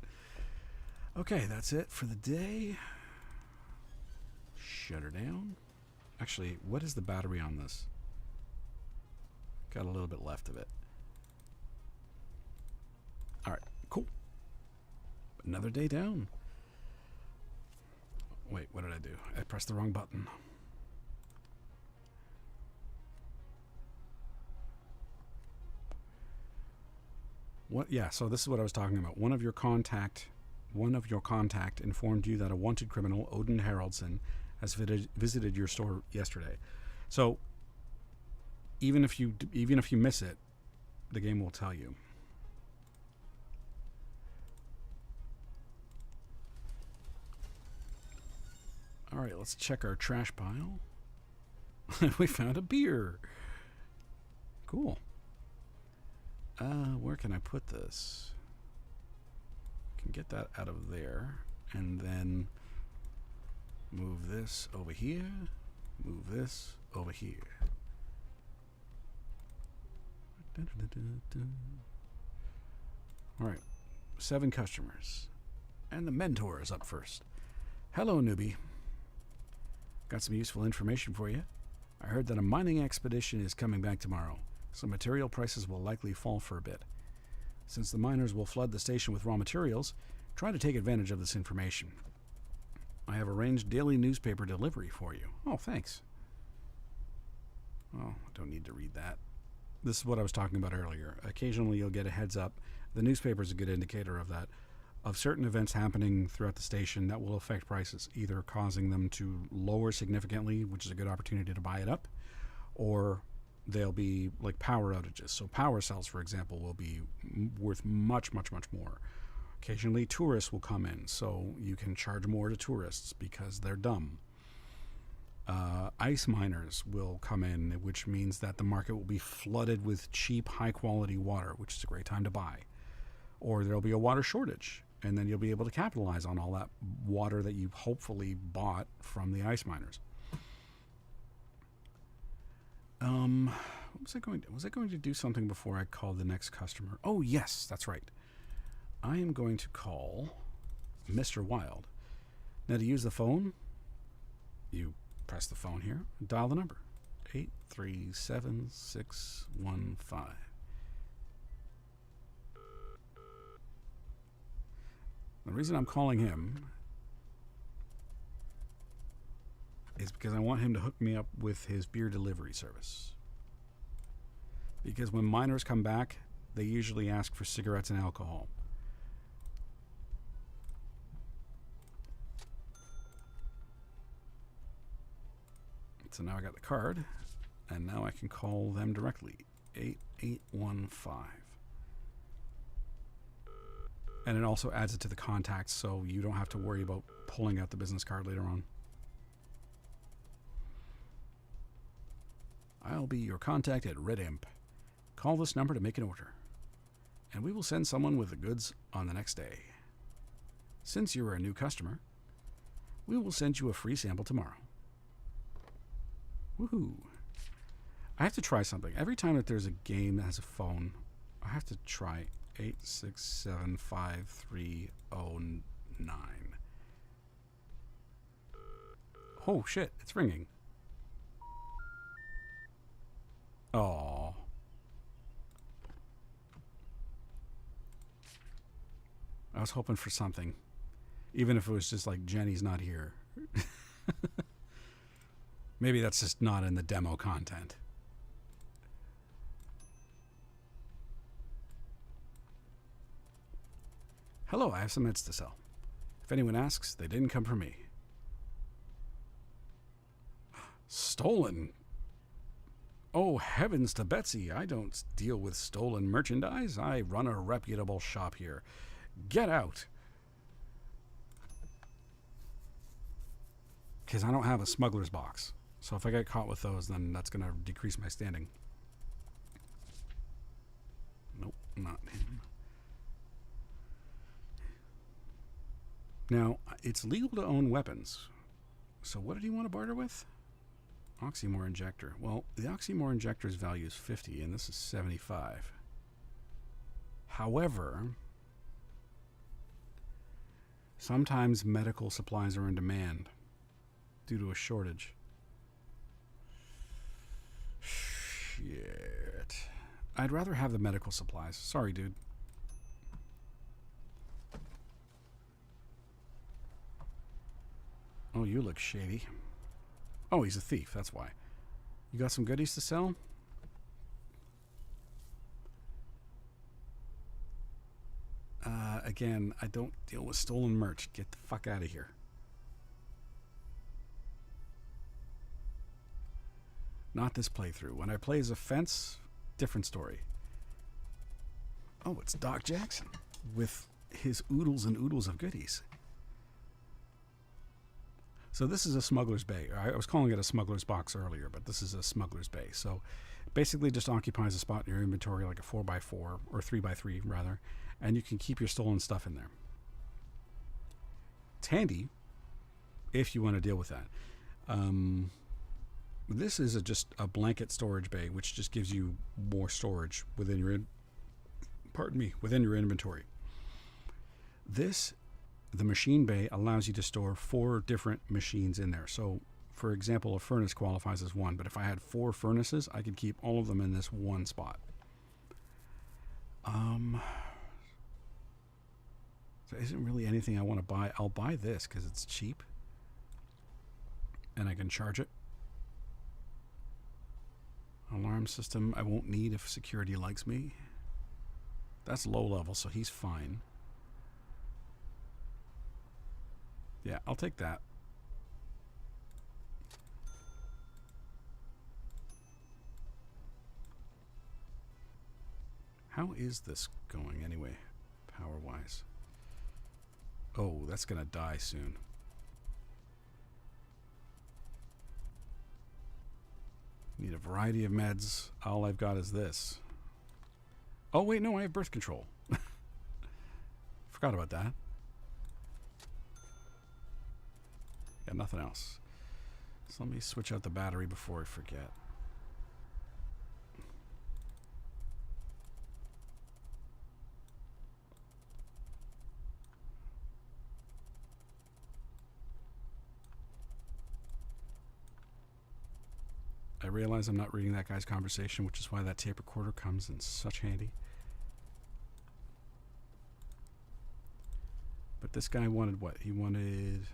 Okay, that's it for the day. Shut her down. Actually, what is the battery on this? Got a little bit left of it. All right, cool. Another day down. Wait, what did I do? I pressed the wrong button. What? Yeah, so this is what I was talking about. One of your contact informed you that a wanted criminal, Odin Haraldson, has visited your store yesterday. So even if you miss it, the game will tell you. All right, let's check our trash pile. We found a beer. Cool. Where can I put this? Can get that out of there, and then move this over here. Move this over here. All right, 7 customers, and the mentor is up first. Hello, newbie. Got some useful information for you. I heard that a mining expedition is coming back tomorrow, so material prices will likely fall for a bit. Since the miners will flood the station with raw materials, try to take advantage of this information. I have arranged daily newspaper delivery for you. Oh, thanks. Oh, I don't need to read that. This is what I was talking about earlier. Occasionally you'll get a heads up. The newspaper is a good indicator of that, of certain events happening throughout the station that will affect prices, either causing them to lower significantly, which is a good opportunity to buy it up, or they'll be like power outages. So power cells, for example, will be worth much, much, much more. Occasionally tourists will come in, so you can charge more to tourists because they're dumb. ice miners will come in, which means that the market will be flooded with cheap, high-quality water, which is a great time to buy. Or there'll be a water shortage, and then you'll be able to capitalize on all that water that you hopefully bought from the ice miners. Was I going to do something before I called the next customer? Oh, yes, that's right. I am going to call Mr. Wild. Now, to use the phone, you press the phone here, dial the number, 837615. The reason I'm calling him is because I want him to hook me up with his beer delivery service. Because when miners come back, they usually ask for cigarettes and alcohol. So now I got the card, and now I can call them directly, 8815. And it also adds it to the contacts, so you don't have to worry about pulling out the business card later on. I'll be your contact at Red Imp. Call this number to make an order, and we will send someone with the goods on the next day. Since you're a new customer, we will send you a free sample tomorrow. Woohoo. I have to try something. Every time that there's a game that has a phone, I have to try 8675309. Oh shit, it's ringing. Oh. I was hoping for something. Even if it was just like Jenny's not here. Maybe that's just not in the demo content. Hello, I have some meds to sell. If anyone asks, they didn't come from me. Stolen? Oh, heavens to Betsy, I don't deal with stolen merchandise. I run a reputable shop here. Get out. Because I don't have a smuggler's box. So if I get caught with those, then that's going to decrease my standing. Nope, not him. Now, it's legal to own weapons. So what did he want to barter with? Oxymore injector. Well, the Oxymore injector's value is 50, and this is 75. However, sometimes medical supplies are in demand due to a shortage. Shit. I'd rather have the medical supplies. Sorry, dude. Oh, you look shady. Oh, he's a thief, that's why. You got some goodies to sell? Again, I don't deal with stolen merch. Get the fuck out of here. Not this playthrough. When I play as a fence, different story. Oh, it's Doc Jackson with his oodles and oodles of goodies. So this is a smuggler's bay. I was calling it a smuggler's box earlier, but this is a smuggler's bay. So basically just occupies a spot in your inventory like a 4x4 or 3x3 rather, and you can keep your stolen stuff in there. It's handy if you want to deal with that. This is just a blanket storage bay, which just gives you more storage within your within your inventory. The machine bay allows you to store 4 different machines in there. So, for example, a furnace qualifies as 1, but if I had 4 furnaces, I could keep all of them in this one spot. There isn't really anything I want to buy. I'll buy this because it's cheap, and I can charge it. Alarm system I won't need if security likes me. That's low level, so he's fine. Yeah, I'll take that. How is this going anyway, power-wise? Oh, that's gonna die soon. Need a variety of meds. All I've got is this. Oh, wait, no, I have birth control. Forgot about that. Got nothing else. So let me switch out the battery before I forget. I realize I'm not reading that guy's conversation, which is why that tape recorder comes in such handy. But this guy wanted what? He wanted...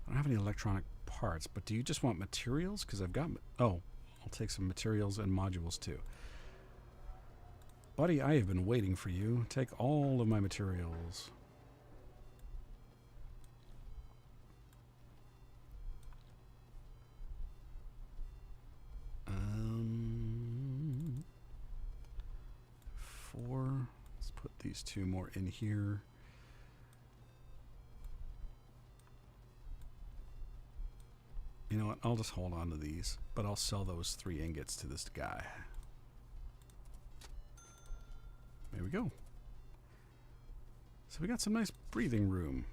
I don't have any electronic parts, but do you just want materials? Because I've got... Oh, I'll take some materials and modules too. Buddy, I have been waiting for you. Take all of my materials. Let's put these two more in here. You know what? I'll just hold on to these, but I'll sell those 3 ingots to this guy. There we go. So we got some nice breathing room.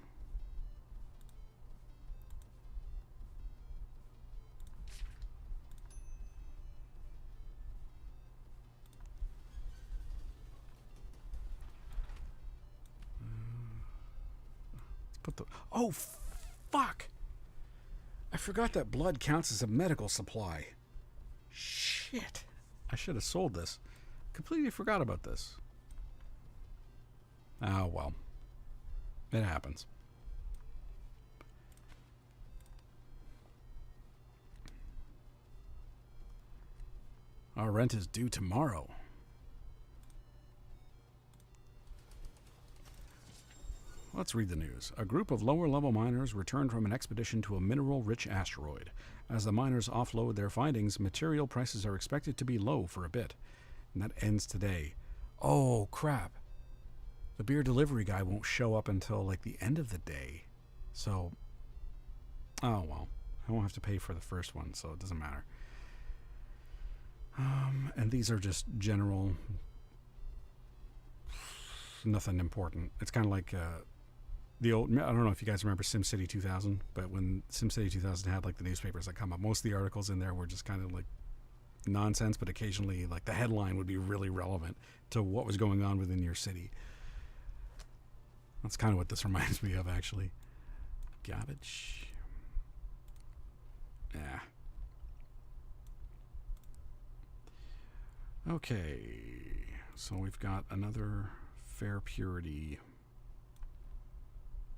Put the... Oh, fuck! I forgot that blood counts as a medical supply. Shit. I should have sold this. Completely forgot about this. Oh, well. It happens. Our rent is due tomorrow. Let's read the news. A group of lower-level miners returned from an expedition to a mineral-rich asteroid. As the miners offload their findings, material prices are expected to be low for a bit. And that ends today. Oh, crap. The beer delivery guy won't show up until, like, the end of the day. So, oh, well. I won't have to pay for the first one, so it doesn't matter. And these are just general... Nothing important. It's kind of like... the old, I don't know if you guys remember SimCity 2000, but when SimCity 2000 had like the newspapers that come up, most of the articles in there were just kind of like nonsense, but occasionally like the headline would be really relevant to what was going on within your city. That's kind of what this reminds me of, actually. Garbage. Yeah. Okay. So we've got another fair purity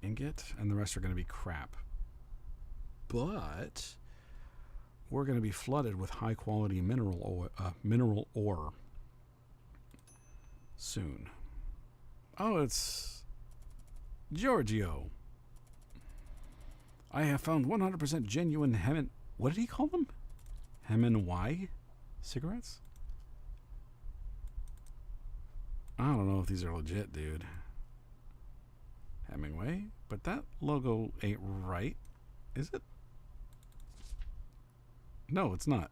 ingot, and the rest are going to be crap. But we're going to be flooded with high quality mineral ore soon. Oh, it's Giorgio. I have found 100% genuine what did he call them? Hemingway cigarettes? I don't know if these are legit, dude. Hemingway, but that logo ain't right, is it? No, it's not.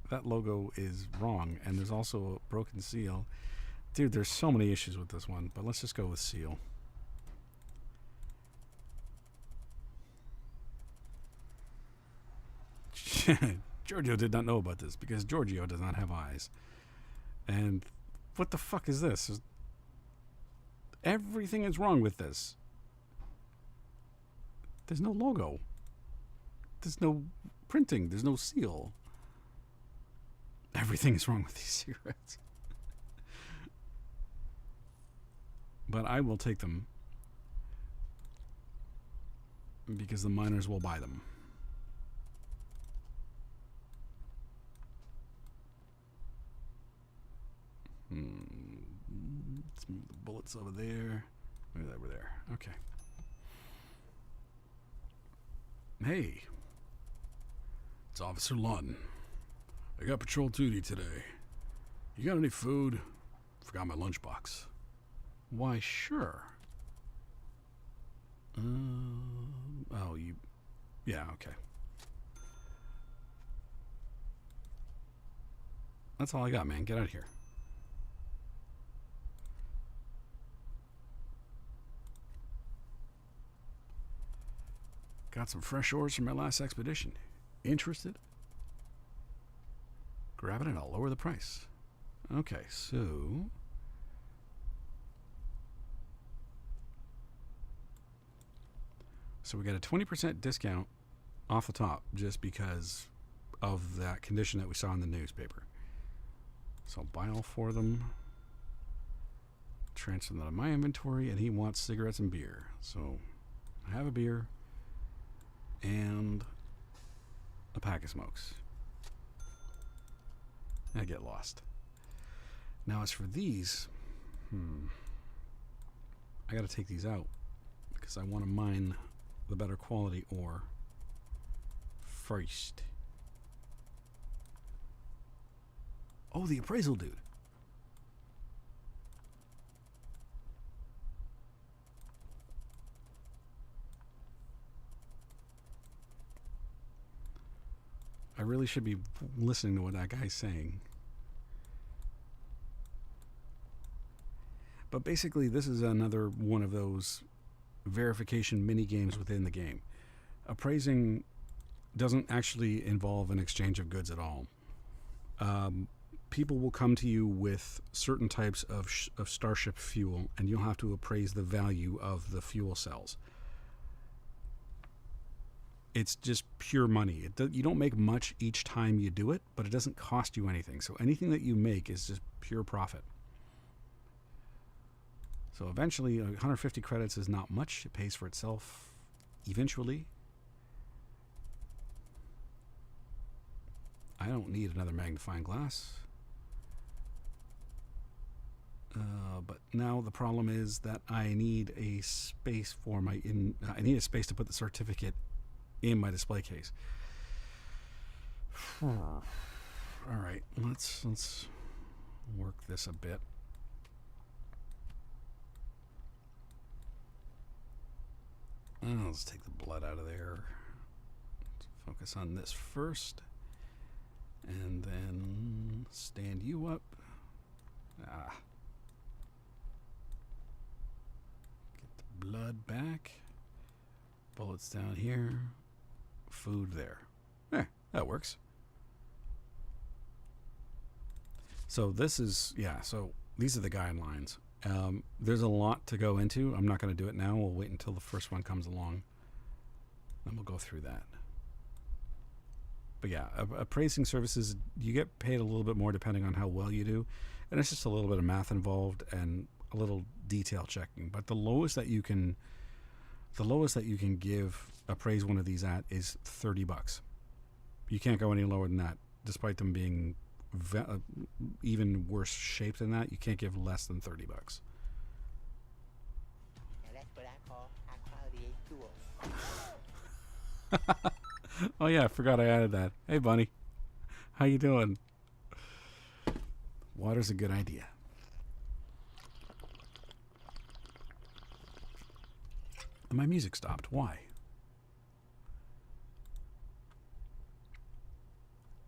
That logo is wrong, and there's also a broken seal. Dude, there's so many issues with this one, but let's just go with seal. Giorgio did not know about this because Giorgio does not have eyes. And what the fuck is this? Everything is wrong with this. There's no logo. There's no printing. There's no seal. Everything is wrong with these cigarettes. But I will take them because the miners will buy them. Let's move the bullets over there. Maybe that were there. Okay. Hey. It's Officer Lund. I got patrol duty today. You got any food? Forgot my lunchbox. Why, sure. Oh, you... Yeah, okay. That's all I got, man. Get out of here. Got some fresh ores from my last expedition. Interested? Grab it and I'll lower the price. Okay, so... So we got a 20% discount off the top just because of that condition that we saw in the newspaper. So I'll buy all 4 of them. Transfer them to my inventory, and he wants cigarettes and beer. So I have a beer and a pack of smokes. I get lost. Now as for these, I got to take these out because I want to mine the better quality ore first. Oh, the appraisal dude. I really should be listening to what that guy's saying. But basically, this is another one of those verification mini games within the game. Appraising doesn't actually involve an exchange of goods at all. People will come to you with certain types of starship fuel, and you'll have to appraise the value of the fuel cells. It's just pure money. You don't make much each time you do it, but it doesn't cost you anything. So anything that you make is just pure profit. So eventually, 150 credits is not much. It pays for itself eventually. I don't need another magnifying glass. But now the problem is that I need a space for my I need a space to put the certificate in my display case. All right, let's work this a bit. Let's take the blood out of there. Let's focus on this first, and then stand you up. Get the blood back. Bullets down here. Food there. That works. So this is, so these are the guidelines. There's a lot to go into. I'm not going to do it now. We'll wait until the first one comes along. Then we'll go through that. But yeah, appraising services, you get paid a little bit more depending on how well you do. And it's just a little bit of math involved and a little detail checking. But the lowest that you can appraise one of these at is $30. You can't go any lower than that, despite them being even worse shape than that. You can't give less than $30. Now that's what I call high quality H2O. Oh yeah, I forgot I added that. Hey Bunny, how you doing? Water's a good idea. And my music stopped. Why?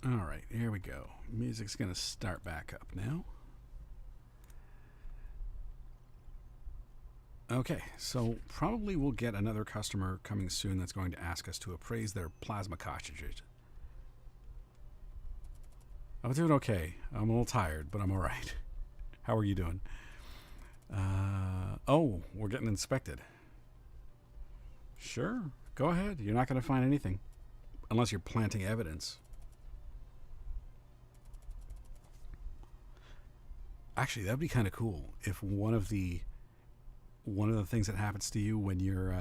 All right, here we go. Music's gonna start back up now. Okay, so probably we'll get another customer coming soon that's going to ask us to appraise their plasma cartridges. I'm doing okay. I'm a little tired, but I'm all right. How are you doing? Oh, we're getting inspected. Sure, go ahead. You're not going to find anything unless you're planting evidence. Actually, that'd be kind of cool if one of the things that happens to you when you're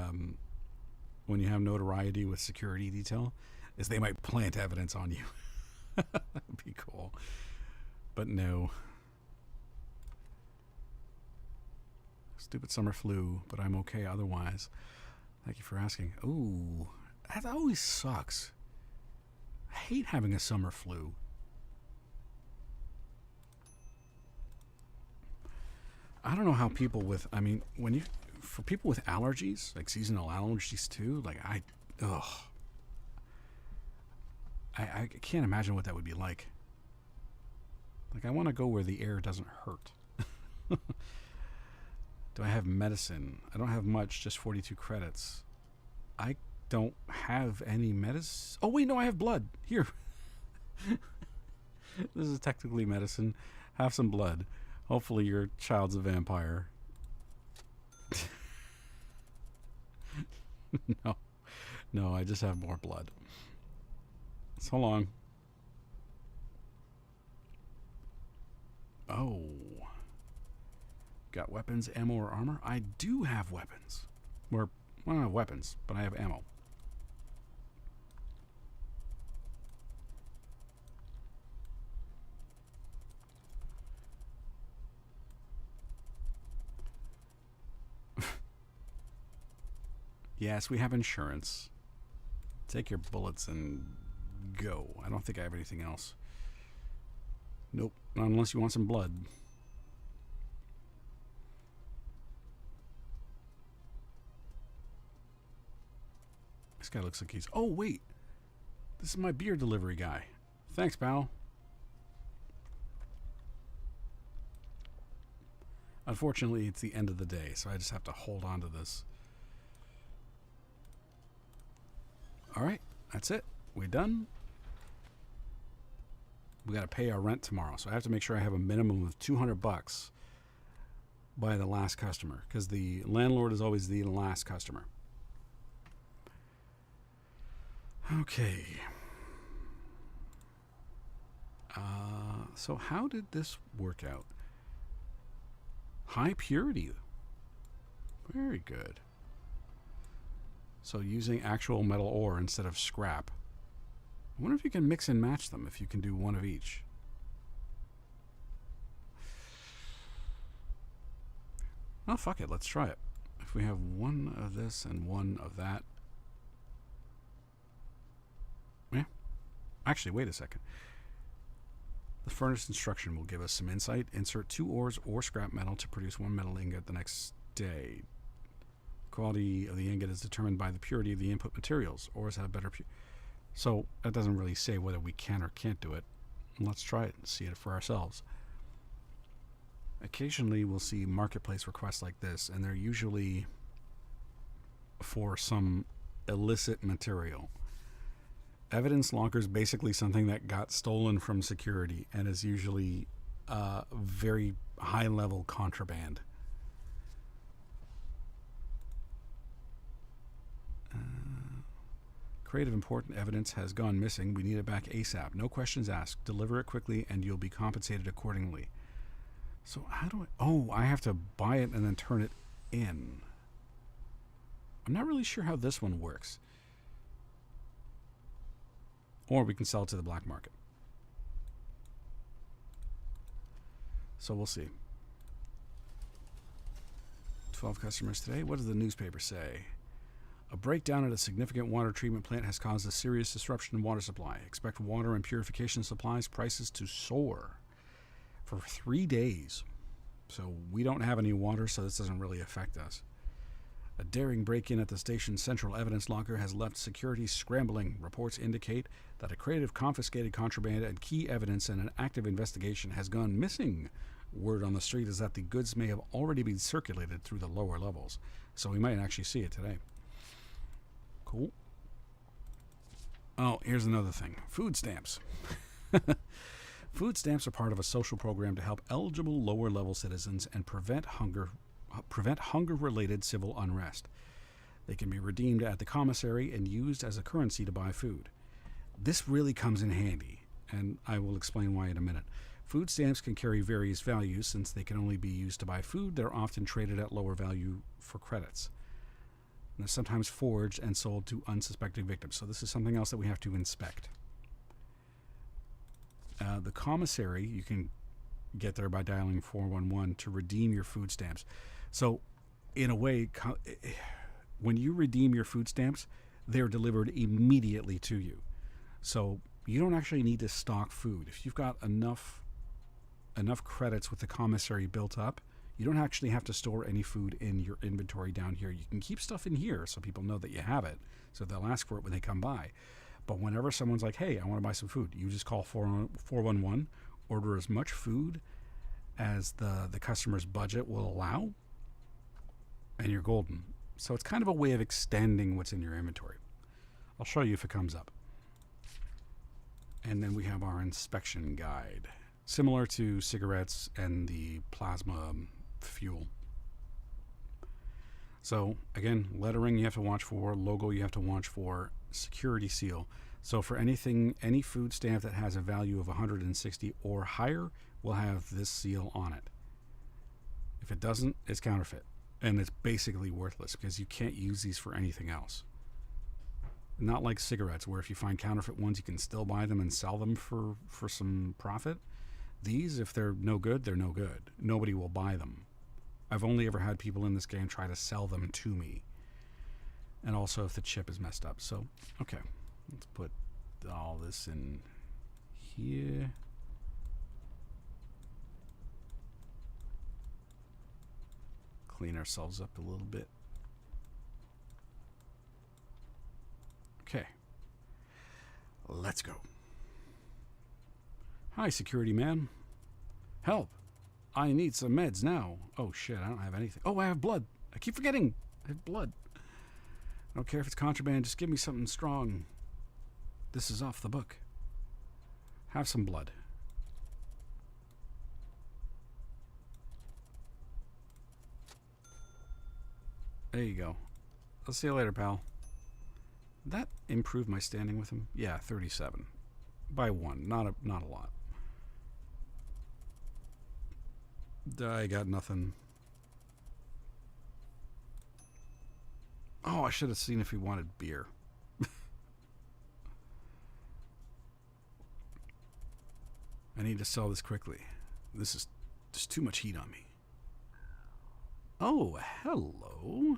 when you have notoriety with security detail is they might plant evidence on you. That'd be cool. But no. Stupid summer flu, but I'm okay otherwise. Thank you for asking. Ooh, that always sucks. I hate having a summer flu. I don't know how people with, for people with allergies, like seasonal allergies too, like I can't imagine what that would be like. Like, I want to go where the air doesn't hurt. Do I have medicine? I don't have much, just 42 credits. I don't have any medicine. Oh, wait, no, I have blood. Here. This is technically medicine. Have some blood. Hopefully your child's a vampire. No, I just have more blood. So long. Oh. Got weapons, ammo, or armor? I do have weapons. Or, I don't have weapons, but I have ammo. Yes, we have insurance. Take your bullets and go. I don't think I have anything else. Nope, not unless you want some blood. This guy looks like he's... Oh, wait. This is my beer delivery guy. Thanks, pal. Unfortunately, it's the end of the day, so I just have to hold on to this. All right, that's it. We done? We got to pay our rent tomorrow, so I have to make sure I have a minimum of $200 by the last customer, because the landlord is always the last customer. Okay. So how did this work out? High purity. Very good. So using actual metal ore instead of scrap. I wonder if you can mix and match them, if you can do one of each. Oh, fuck it. Let's try it. If we have one of this and one of that. Yeah. Actually, wait a second. The furnace instruction will give us some insight. Insert 2 ores or scrap metal to produce 1 metal ingot the next day. Quality of the ingot is determined by the purity of the input materials. Ores have better purity. So that doesn't really say whether we can or can't do it. Let's try it and see it for ourselves. Occasionally we'll see marketplace requests like this, and they're usually for some illicit material. Evidence locker is basically something that got stolen from security and is usually very high level contraband. Creative important evidence has gone missing. We need it back ASAP. No questions asked. Deliver it quickly and you'll be compensated accordingly. So how do I... Oh, I have to buy it and then turn it in. I'm not really sure how this one works. Or we can sell it to the black market. So we'll see. 12 customers today. What does the newspaper say? A breakdown at a significant water treatment plant has caused a serious disruption in water supply. Expect water and purification supplies prices to soar for 3 days. So we don't have any water, so this doesn't really affect us. A daring break-in at the station's central evidence locker has left security scrambling. Reports indicate that a crate of confiscated contraband and key evidence in an active investigation has gone missing. Word on the street is that the goods may have already been circulated through the lower levels, so we might actually see it today. Cool. Oh, here's another thing. Food stamps. Food stamps are part of a social program to help eligible lower-level citizens and prevent hunger-related civil unrest. They can be redeemed at the commissary and used as a currency to buy food. This really comes in handy, and I will explain why in a minute. Food stamps can carry various values since they can only be used to buy food. They're often traded at lower value for credits. And they're sometimes forged and sold to unsuspecting victims. So this is something else that we have to inspect. The commissary, you can get there by dialing 411 to redeem your food stamps. So, in a way, when you redeem your food stamps, they're delivered immediately to you. So, you don't actually need to stock food. If you've got enough credits with the commissary built up, you don't actually have to store any food in your inventory down here. You can keep stuff in here so people know that you have it, so they'll ask for it when they come by. But whenever someone's like, hey, I want to buy some food, you just call 411 order as much food as the customer's budget will allow, and you're golden. So it's kind of a way of extending what's in your inventory. I'll show you if it comes up. And then we have our inspection guide, similar to cigarettes and the plasma fuel. So again, lettering you have to watch for, logo you have to watch for, security seal. So for anything, any food stamp that has a value of 160 or higher will have this seal on it. If it doesn't, it's counterfeit. And it's basically worthless because you can't use these for anything else. Not like cigarettes, where if you find counterfeit ones, you can still buy them and sell them for some profit. These, if they're no good, they're no good. Nobody will buy them. I've only ever had people in this game try to sell them to me. And also if the chip is messed up. So, okay. Let's put all this in here. Clean ourselves up a little bit. Okay. Let's go. Hi, security man. Help. I need some meds now. Oh, shit, I don't have anything. Oh, I have blood. I keep forgetting. I have blood. I don't care if it's contraband. Just give me something strong. This is off the book. Have some blood. There you go. I'll see you later, pal. That improved my standing with him? Yeah, 37. By 1. Not a lot. I got nothing. Oh, I should have seen if he wanted beer. I need to sell this quickly. There's too much heat on me. Oh, hello.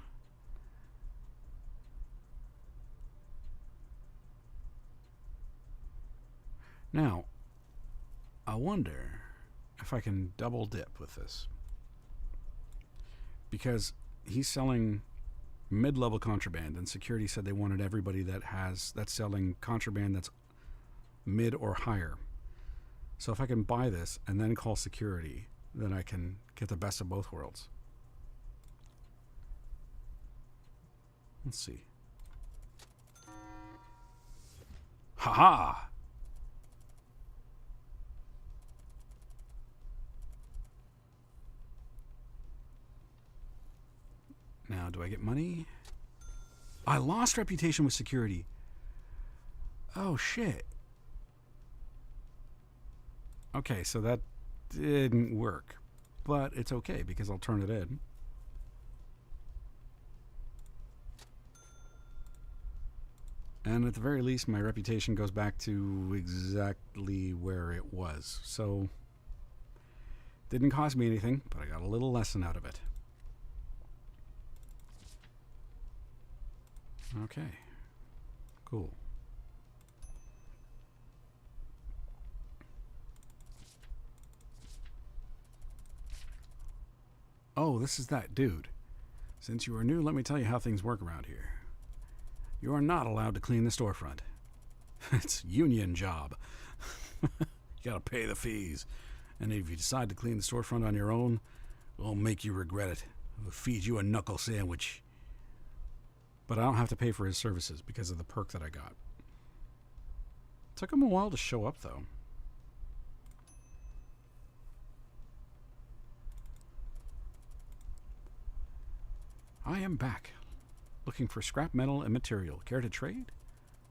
Now, I wonder if I can double dip with this. Because he's selling mid-level contraband, and security said they wanted everybody that's selling contraband that's mid or higher. So if I can buy this and then call security, then I can get the best of both worlds. Let's see. Ha-ha! Now, do I get money? I lost reputation with security. Oh, shit. Okay, so that didn't work. But it's okay, because I'll turn it in. And at the very least, my reputation goes back to exactly where it was. So, didn't cost me anything, but I got a little lesson out of it. Okay. Cool. Oh, this is that dude. Since you are new, let me tell you how things work around here. You are not allowed to clean the storefront. It's a union job. You gotta pay the fees. And if you decide to clean the storefront on your own, we'll make you regret it. We'll feed you a knuckle sandwich. But I don't have to pay for his services because of the perk that I got. Took him a while to show up, though. I am back. Looking for scrap metal and material. Care to trade?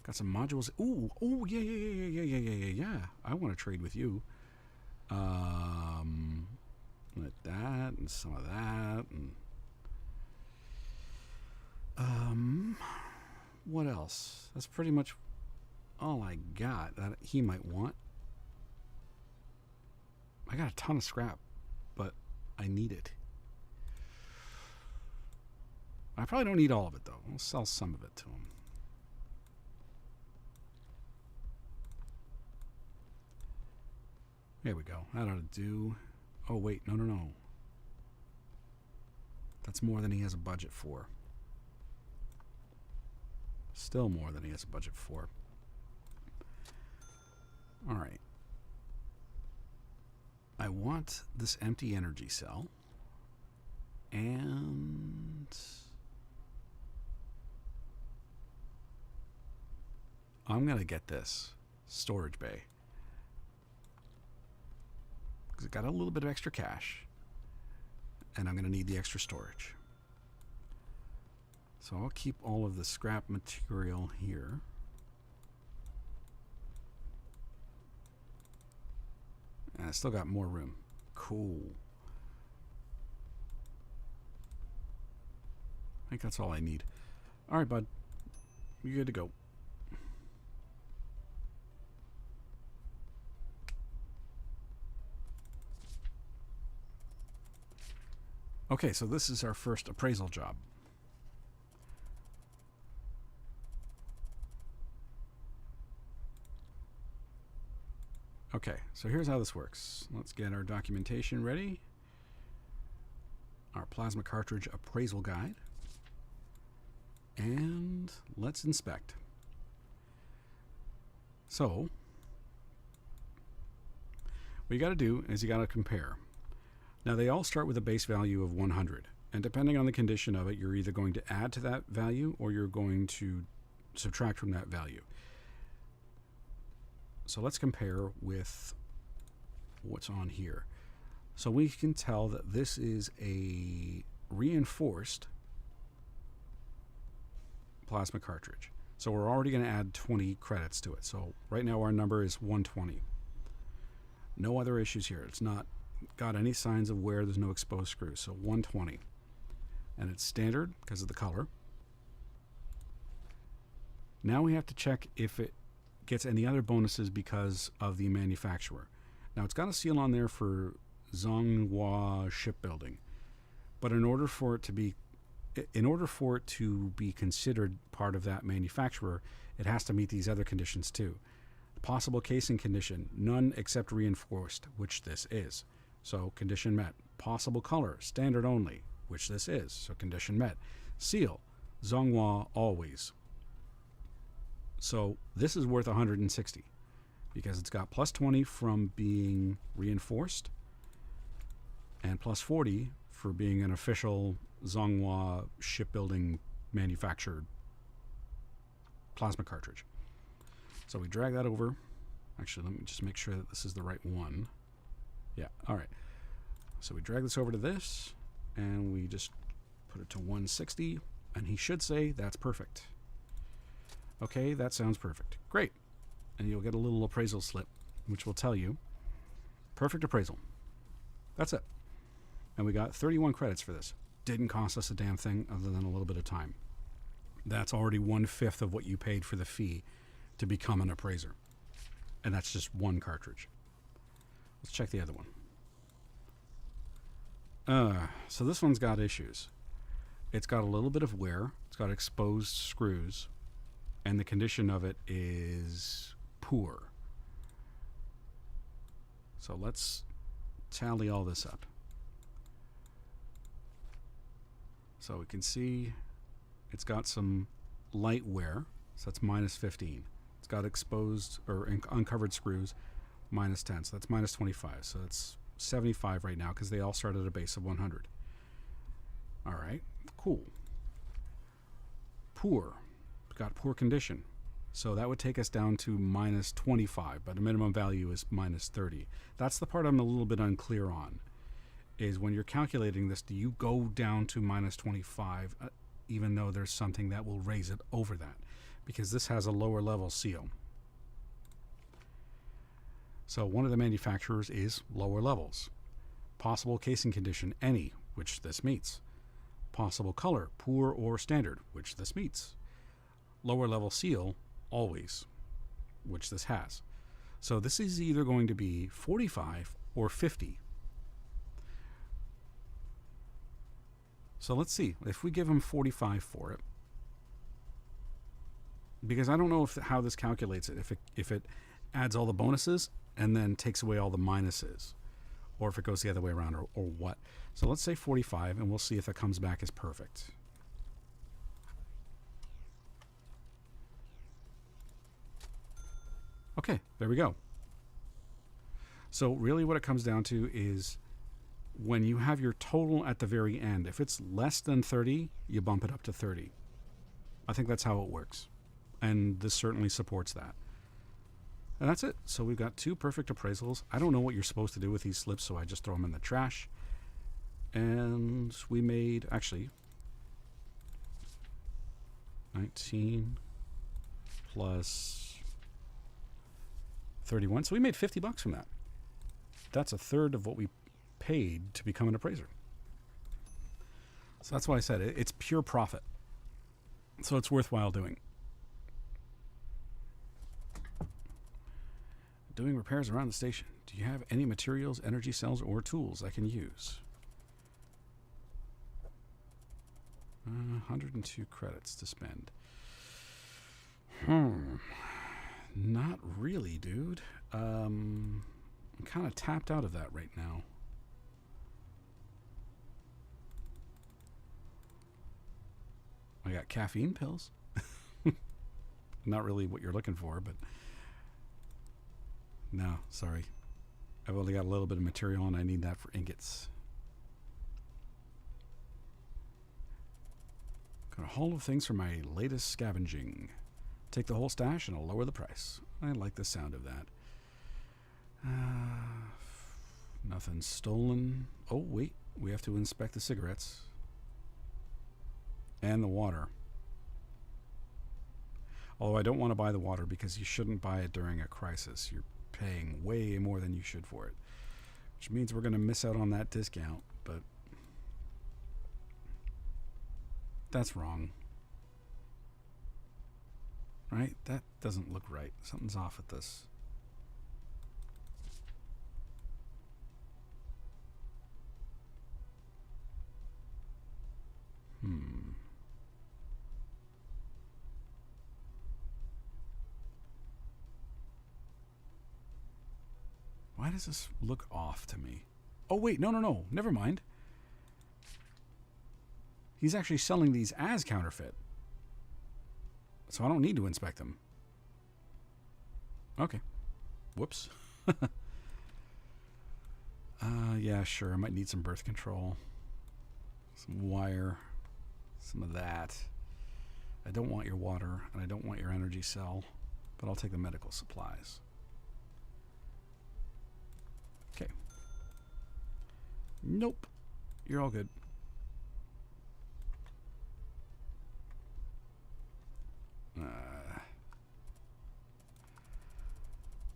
Got some modules. Ooh, oh, yeah. I want to trade with you. With that and some of that and what else? That's pretty much all I got that he might want. I got a ton of scrap, but I need it. I probably don't need all of it, though. I'll sell some of it to him. There we go. That ought to do. Oh, wait. No. That's more than he has a budget for. Still more than he has a budget for. All right. I want this empty energy cell. And I'm going to get this storage bay. Because it got a little bit of extra cash. And I'm going to need the extra storage. So I'll keep all of the scrap material here. And I still got more room. Cool. I think that's all I need. All right, bud. You're good to go. Okay, so this is our first appraisal job. Okay, so here's how this works. Let's get our documentation ready. Our plasma cartridge appraisal guide. And let's inspect. So, what you got to do is you got to compare. Now, they all start with a base value of 100. And depending on the condition of it, you're either going to add to that value or you're going to subtract from that value. So let's compare with what's on here. So we can tell that this is a reinforced plasma cartridge. So we're already going to add 20 credits to it. So right now our number is 120. No other issues here. It's not got any signs of wear. There's no exposed screws. So 120. And it's standard because of the color. Now we have to check if it gets any other bonuses because of the manufacturer. Now it's got a seal on there for Zhonghua Shipbuilding, but in order for it to be considered part of that manufacturer, it has to meet these other conditions too. Possible casing condition, none except reinforced, which this is. So condition met. Possible color, standard only, which this is. So condition met. Seal, Zhonghua always. So this is worth 160 because it's got plus 20 from being reinforced and plus 40 for being an official Zhonghua shipbuilding manufactured plasma cartridge. So we drag that over. Actually, let me just make sure that this is the right one. Yeah, all right. So we drag this over to this and we just put it to 160 and he should say that's perfect. Okay, that sounds perfect. Great. And you'll get a little appraisal slip, which will tell you, perfect appraisal. That's it. And we got 31 credits for this. Didn't cost us a damn thing other than a little bit of time. That's already 1/5 of what you paid for the fee to become an appraiser. And that's just one cartridge. Let's check the other one. So this one's got issues. It's got a little bit of wear. It's got exposed screws. And the condition of it is poor. So let's tally all this up. So we can see it's got some light wear, so that's minus 15. It's got exposed or uncovered screws, minus 10, so that's minus 25. So that's 75 right now because they all start at a base of 100. All right, cool. Poor. Got poor condition. So that would take us down to minus 25, but the minimum value is minus 30. That's the part I'm a little bit unclear on, is when you're calculating this, do you go down to minus 25 even though there's something that will raise it over that? Because this has a lower level seal. So one of the manufacturers is lower levels. Possible casing condition, any, which this meets. Possible color, poor or standard, which this meets. Lower level seal, always, which this has. So this is either going to be 45 or 50. So let's see if we give him 45 for it, because I don't know how this calculates it. If it adds all the bonuses and then takes away all the minuses, or if it goes the other way around, or what. So let's say 45, and we'll see if it comes back as perfect. Okay, there we go. So really what it comes down to is when you have your total at the very end, if it's less than 30, you bump it up to 30. I think that's how it works. And this certainly supports that. And that's it. So we've got 2 perfect appraisals. I don't know what you're supposed to do with these slips, so I just throw them in the trash. And we made, actually, 19 plus 31. So we made $50 from that. That's a third of what we paid to become an appraiser. So that's why I said it's pure profit. So it's worthwhile doing. Doing repairs around the station. Do you have any materials, energy cells, or tools I can use? 102 credits to spend. Not really, dude. I'm kind of tapped out of that right now. I got caffeine pills. Not really what you're looking for, but no, sorry. I've only got a little bit of material and I need that for ingots. Got a haul of things for my latest scavenging. Take the whole stash and I'll lower the price. I like the sound of that. Nothing stolen. Oh, wait. We have to inspect the cigarettes. And the water. Although I don't want to buy the water because you shouldn't buy it during a crisis. You're paying way more than you should for it. Which means we're going to miss out on that discount, but that's wrong. Right? That doesn't look right. Something's off with this. Why does this look off to me? Oh, wait, no. Never mind. He's actually selling these as counterfeit. So I don't need to inspect them. Okay. Whoops. Yeah, sure. I might need some birth control. Some wire. Some of that. I don't want your water, and I don't want your energy cell, but I'll take the medical supplies. Okay. Nope. You're all good.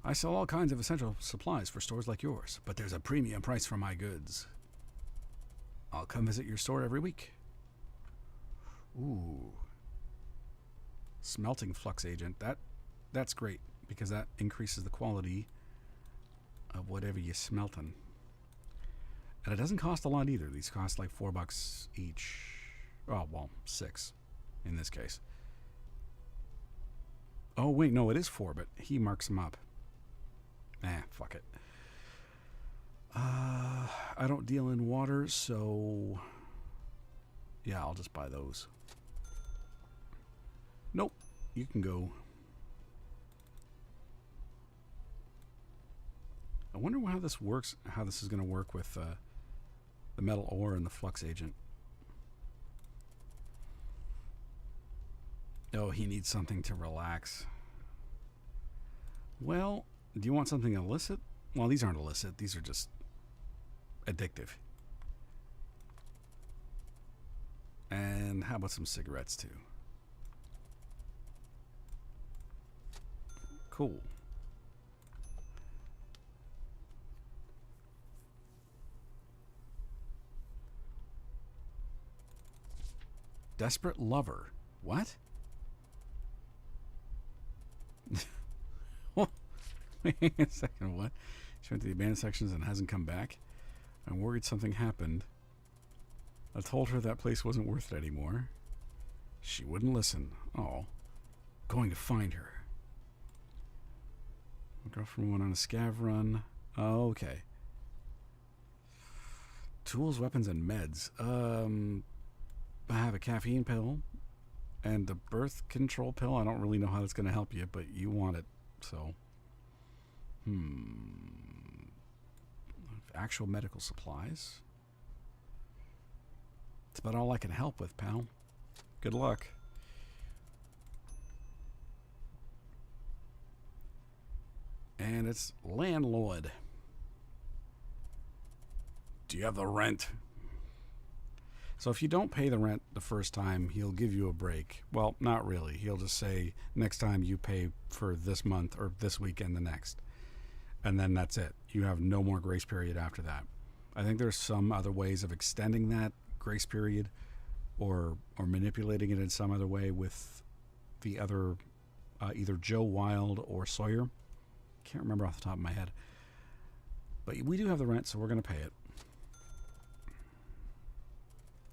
I sell all kinds of essential supplies for stores like yours, but there's a premium price for my goods. I'll come visit your store every week. Ooh. Smelting flux agent. That's great because that increases the quality of whatever you're smelting. And it doesn't cost a lot either. These cost like $4 each. Oh, well, 6 in this case. Oh, wait, no, it is 4, but he marks them up. Fuck it. I don't deal in water, so yeah, I'll just buy those. Nope, you can go. I wonder how this works, how this is going to work with the metal ore and the flux agent. Oh, he needs something to relax. Well, do you want something illicit? Well, these aren't illicit. These are just addictive. And how about some cigarettes, too? Cool. Desperate lover. What? Wait a second, what? She went to the abandoned sections and hasn't come back. I'm worried something happened. I told her that place wasn't worth it anymore. She wouldn't listen. Oh. Going to find her. My girlfriend went on a scav run. Oh, okay. Tools, weapons, and meds. I have a caffeine pill and the birth control pill. I don't really know how that's going to help you, but you want it, so. actual medical supplies. It's about all I can help with, pal. Good luck. And it's landlord. Do you have the rent? So if you don't pay the rent the first time, he'll give you a break. Well, not really. He'll just say, next time you pay for this month or this weekend the next. And then that's it. You have no more grace period after that. I think there's some other ways of extending that grace period or manipulating it in some other way with the other, either Joe Wild or Sawyer. Can't remember off the top of my head. But we do have the rent, so we're going to pay it.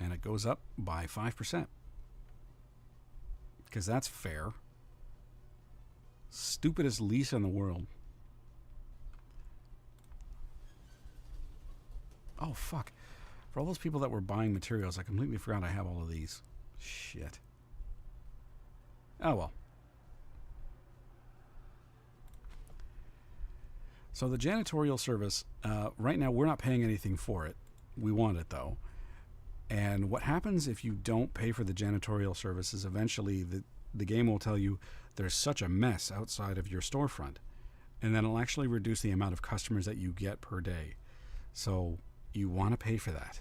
And it goes up by 5%. Because that's fair. Stupidest lease in the world. Oh, fuck. For all those people that were buying materials, I completely forgot I have all of these. Shit. Oh, well. So the janitorial service, right now we're not paying anything for it. We want it, though. And what happens if you don't pay for the janitorial service is eventually the game will tell you there's such a mess outside of your storefront. And then it'll actually reduce the amount of customers that you get per day. So you want to pay for that.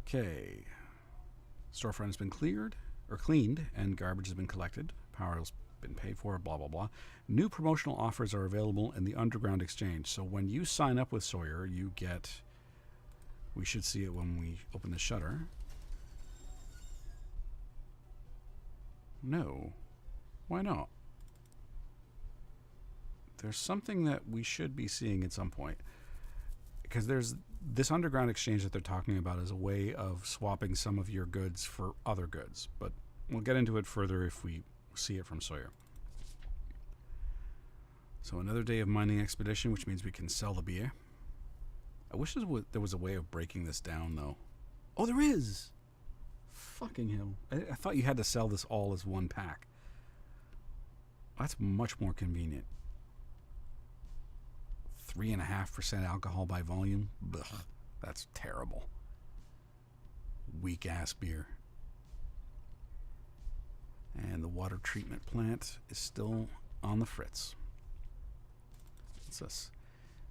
Okay. Storefront has been cleaned, and garbage has been collected. Power has been paid for, blah, blah, blah. New promotional offers are available in the Underground Exchange. So when you sign up with Sawyer, you get... We should see it when we open the shutter. No. Why not? There's something that we should be seeing at some point. Because there's this Underground Exchange that they're talking about is a way of swapping some of your goods for other goods. But we'll get into it further if we see it from Sawyer. So another day of mining expedition, which means we can sell the beer. I wish there was a way of breaking this down, though. Oh, there is! Fucking hell. I thought you had to sell this all as one pack. That's much more convenient. 3.5% alcohol by volume? Ugh, that's terrible. Weak-ass beer. And the water treatment plant is still on the fritz. What's this?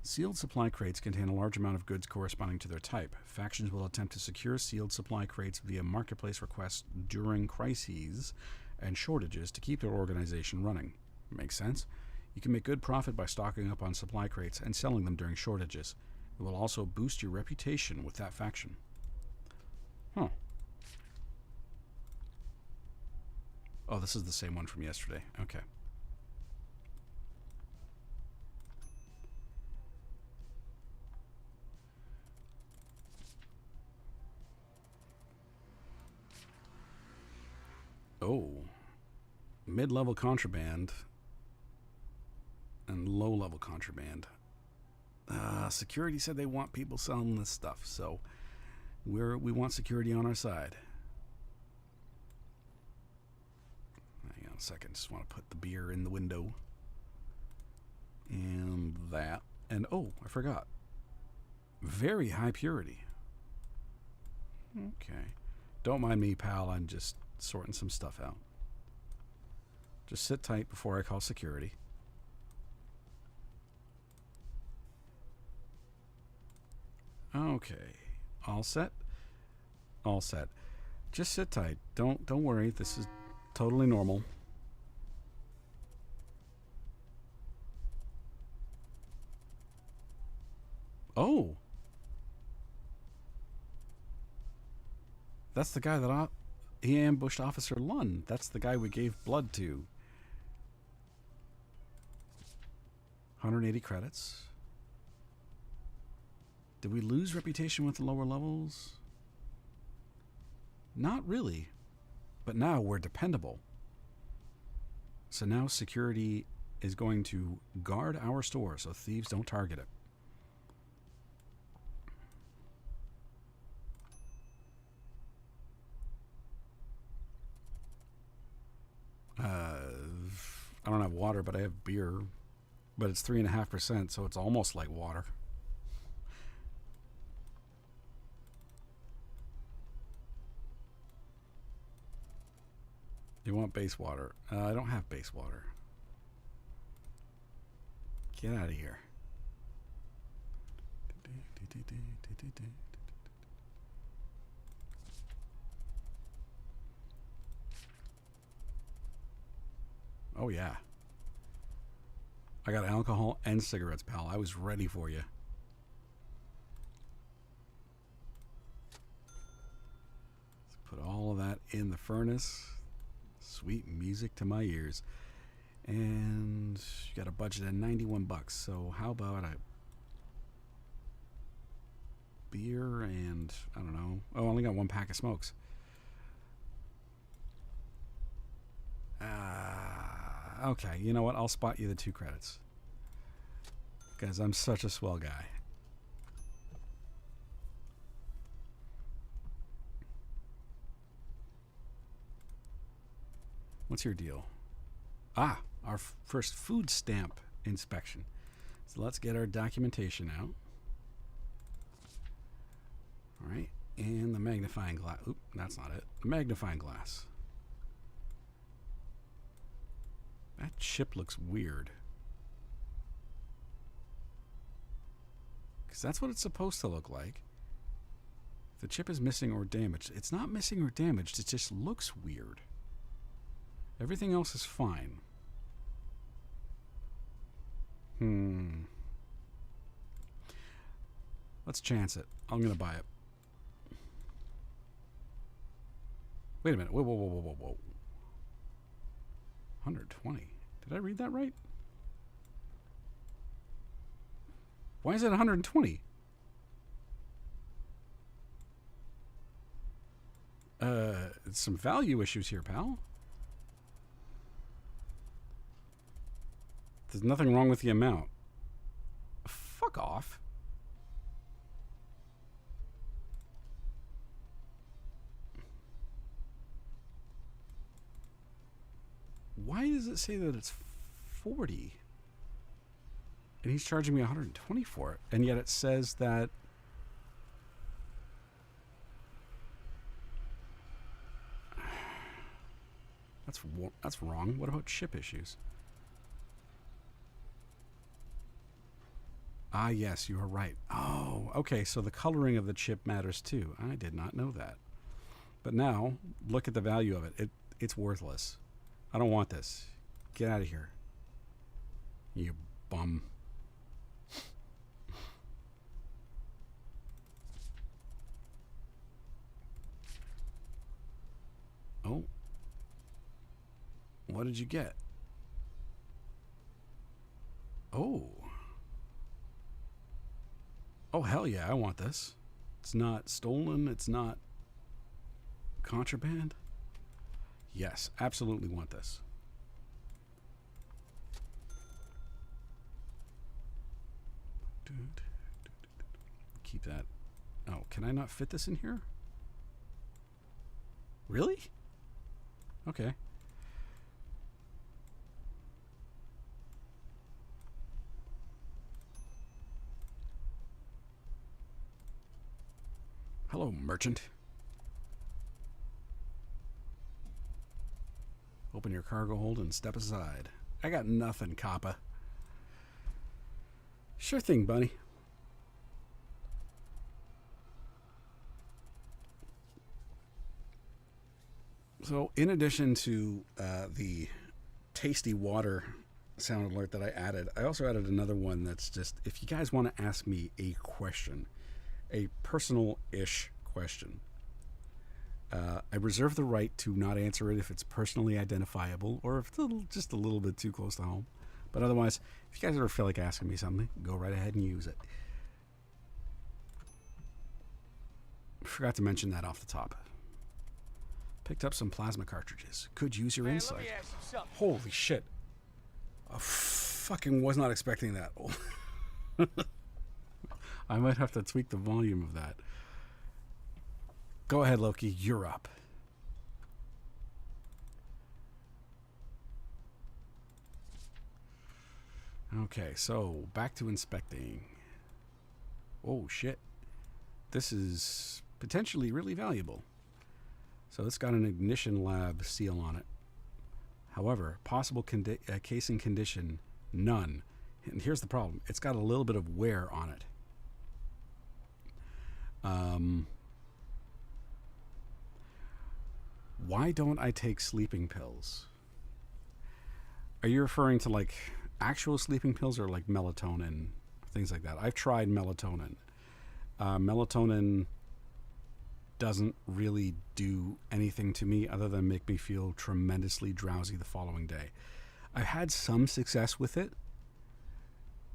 Sealed supply crates contain a large amount of goods corresponding to their type. Factions will attempt to secure sealed supply crates via marketplace requests during crises and shortages to keep their organization running. Makes sense? You can make good profit by stocking up on supply crates and selling them during shortages. It will also boost your reputation with that faction. Huh. Oh, this is the same one from yesterday. Okay. Oh. Mid-level contraband and low-level contraband. Security said they want people selling this stuff, so we want security on our side. Hang on a second, just want to put the beer in the window. And that. And oh, I forgot. Very high purity. Okay. Don't mind me, pal, I'm just sorting some stuff out. Just sit tight before I call security. Okay. All set? All set. Just sit tight. Don't worry. This is totally normal. Oh. That's the guy that he ambushed Officer Lund. That's the guy we gave blood to. 180 credits. Did we lose reputation with the lower levels? Not really. But now we're dependable. So now security is going to guard our store so thieves don't target it. I don't have water, but I have beer. But it's 3.5%, so it's almost like water. You want base water? I don't have base water. Get out of here. Oh, yeah. I got alcohol and cigarettes, pal. I was ready for you. Let's put all of that in the furnace. Sweet music to my ears. And you got a budget of 91 bucks. So how about a beer and, I don't know. Oh, I only got one pack of smokes. Okay, you know what? I'll spot you the 2 credits. Because I'm such a swell guy. What's your deal? Ah, our first food stamp inspection. So let's get our documentation out. All right, and the magnifying glass. Oop, that's not it. The magnifying glass. That chip looks weird. Because that's what it's supposed to look like. If the chip is missing or damaged. It's not missing or damaged, it just looks weird. Everything else is fine. Let's chance it. I'm going to buy it. Wait a minute. Whoa. 120. Did I read that right? Why is it 120? Some value issues here, pal. There's nothing wrong with the amount. Fuck off. Why does it say that it's 40? And he's charging me 120 for it. And yet it says that that's wrong. What about chip issues? Ah, yes, you are right. Oh, okay, so the coloring of the chip matters too. I did not know that. But now, look at the value of it. It's worthless. I don't want this. Get out of here. You bum. Oh. What did you get? Oh. Oh, hell yeah, I want this. It's not stolen. It's not contraband. Yes, absolutely want this. Keep that. Oh, can I not fit this in here? Really? Okay. Hello, merchant. Open your cargo hold and step aside. I got nothing, Kappa. Sure thing, bunny. So, in addition to the tasty water sound alert that I added, I also added another one that's just, if you guys want to ask me a question, a personal-ish question, I reserve the right to not answer it if it's personally identifiable or if it's just a little bit too close to home. But otherwise, if you guys ever feel like asking me something, go right ahead and use it. Forgot to mention that off the top. Picked up some plasma cartridges. Could use your insight. Let me ask you something. Holy shit. I fucking was not expecting that. I might have to tweak the volume of that. Go ahead, Loki. You're up. Okay, so back to inspecting. Oh shit. This is potentially really valuable. So it's got an ignition lab seal on it. However, possible casing condition, none. And here's the problem. It's got a little bit of wear on it. Why don't I take sleeping pills? Are you referring to like actual sleeping pills or like melatonin, things like that? I've tried melatonin. Melatonin doesn't really do anything to me other than make me feel tremendously drowsy the following day. I've had some success with it,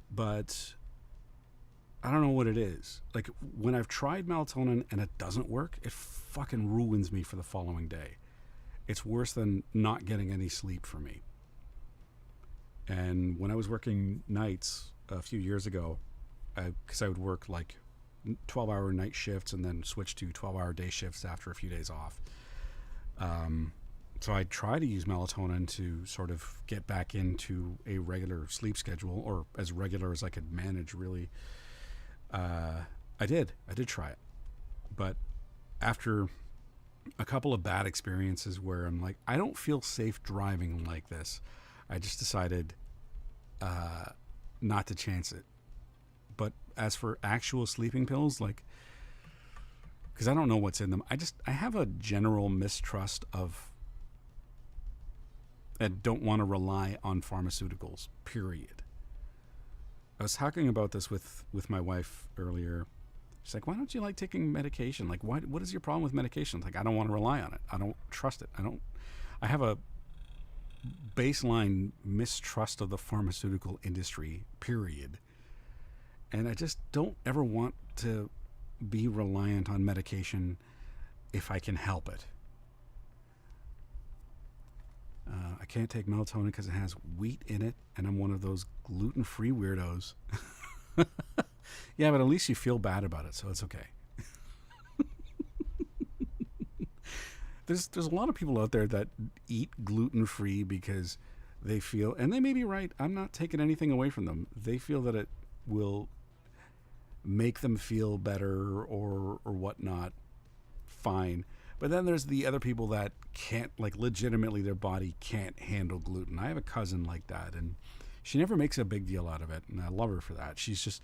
but I don't know what it is. Like when I've tried melatonin and it doesn't work, it fucking ruins me for the following day. It's worse than not getting any sleep for me. And when I was working nights a few years ago, because I would work like 12-hour night shifts and then switch to 12-hour day shifts after a few days off. So I try to use melatonin to sort of get back into a regular sleep schedule, or as regular as I could manage, really. I did try it. But after a couple of bad experiences where I'm like, I don't feel safe driving like this, I just decided not to chance it. But as for actual sleeping pills, like, because I don't know what's in them, I have a general mistrust of, and don't want to rely on pharmaceuticals, period. I was talking about this with my wife earlier. She's like, why don't you like taking medication? Like, what is your problem with medication? Like, I don't want to rely on it. I don't trust it. I have a baseline mistrust of the pharmaceutical industry, period. And I just don't ever want to be reliant on medication if I can help it. I can't take melatonin because it has wheat in it, and I'm one of those gluten-free weirdos. Yeah, but at least you feel bad about it, so it's okay. There's a lot of people out there that eat gluten-free because they feel, and they may be right, I'm not taking anything away from them, they feel that it will make them feel better or whatnot. Fine. But then there's the other people that can't, like, legitimately their body can't handle gluten. I have a cousin like that, and she never makes a big deal out of it, and I love her for that. She's just,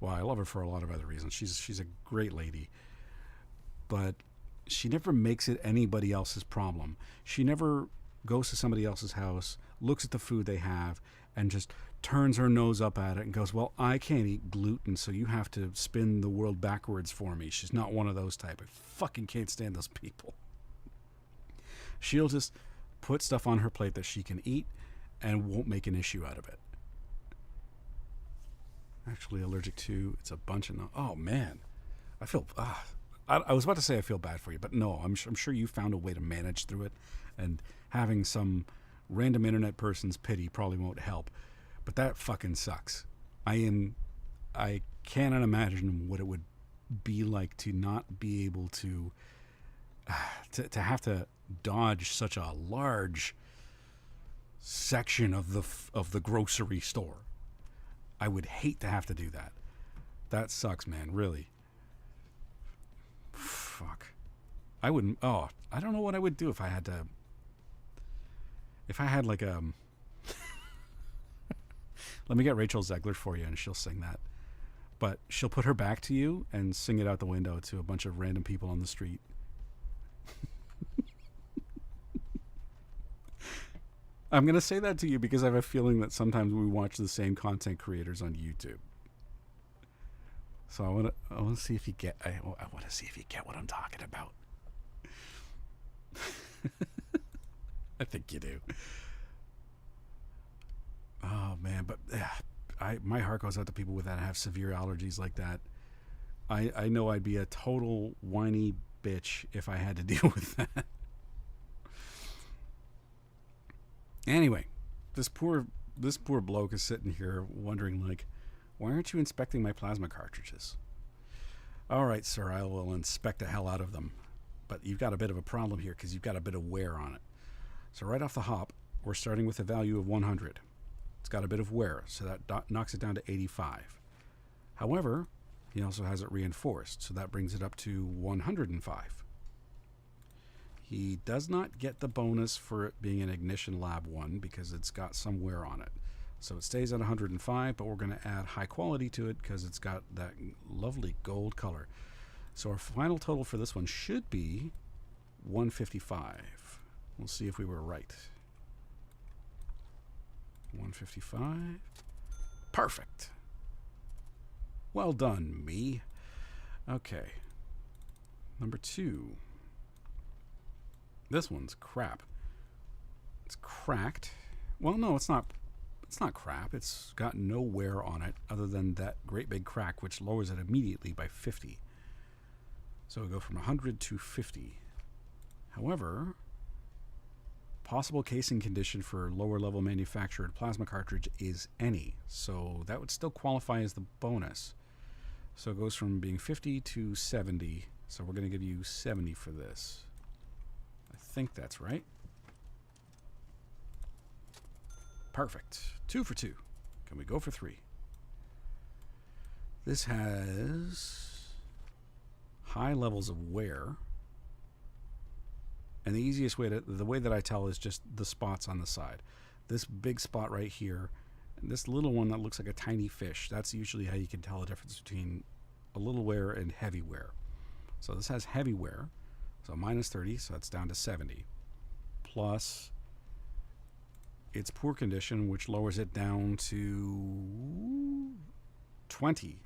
well, I love her for a lot of other reasons. She's a great lady, but she never makes it anybody else's problem. She never goes to somebody else's house, looks at the food they have, and just turns her nose up at it and goes, well, I can't eat gluten, so you have to spin the world backwards for me. She's not one of those type. I fucking can't stand those people. She'll just put stuff on her plate that she can eat and won't make an issue out of it. Actually allergic to, it's a bunch of, oh man, I feel, I was about to say I feel bad for you, but no, I'm sure you found a way to manage through it, and having some random internet person's pity probably won't help. But that fucking sucks. I cannot imagine what it would be like to not be able to have to dodge such a large section of the grocery store. I would hate to have to do that. That sucks, man, really. Fuck. I wouldn't, I don't know what I would do if I had like a let me get Rachel Zegler for you and she'll sing that. But she'll put her back to you and sing it out the window to a bunch of random people on the street. I'm going to say that to you because I have a feeling that sometimes we watch the same content creators on YouTube. So I want to see if you get what I'm talking about. I think you do. Oh man, but my heart goes out to people that have severe allergies like that. I know I'd be a total whiny bitch if I had to deal with that. Anyway, this poor bloke is sitting here wondering, like, why aren't you inspecting my plasma cartridges? All right, sir, I will inspect the hell out of them. But you've got a bit of a problem here because you've got a bit of wear on it. So right off the hop, we're starting with a value of 100. It's got a bit of wear, so that knocks it down to 85. However, he also has it reinforced, so that brings it up to 105. He does not get the bonus for it being an Ignition Lab 1 because it's got some wear on it. So it stays at 105, but we're going to add high quality to it because it's got that lovely gold color. So our final total for this one should be 155. We'll see if we were right. 155. Perfect. Well done, me. Okay. Number 2. This one's crap. It's cracked. Well, no, it's not. It's not crap. It's got no wear on it other than that great big crack, which lowers it immediately by 50. So we go from 100 to 50. However, possible casing condition for lower level manufactured plasma cartridge is any. So that would still qualify as the bonus. So it goes from being 50 to 70. So we're going to give you 70 for this. I think that's right. Perfect. 2 for 2. Can we go for 3? This has high levels of wear. And the easiest way the way that I tell is just the spots on the side. This big spot right here, and this little one that looks like a tiny fish, that's usually how you can tell the difference between a little wear and heavy wear. So this has heavy wear, so minus 30, so that's down to 70. Plus its poor condition, which lowers it down to 20.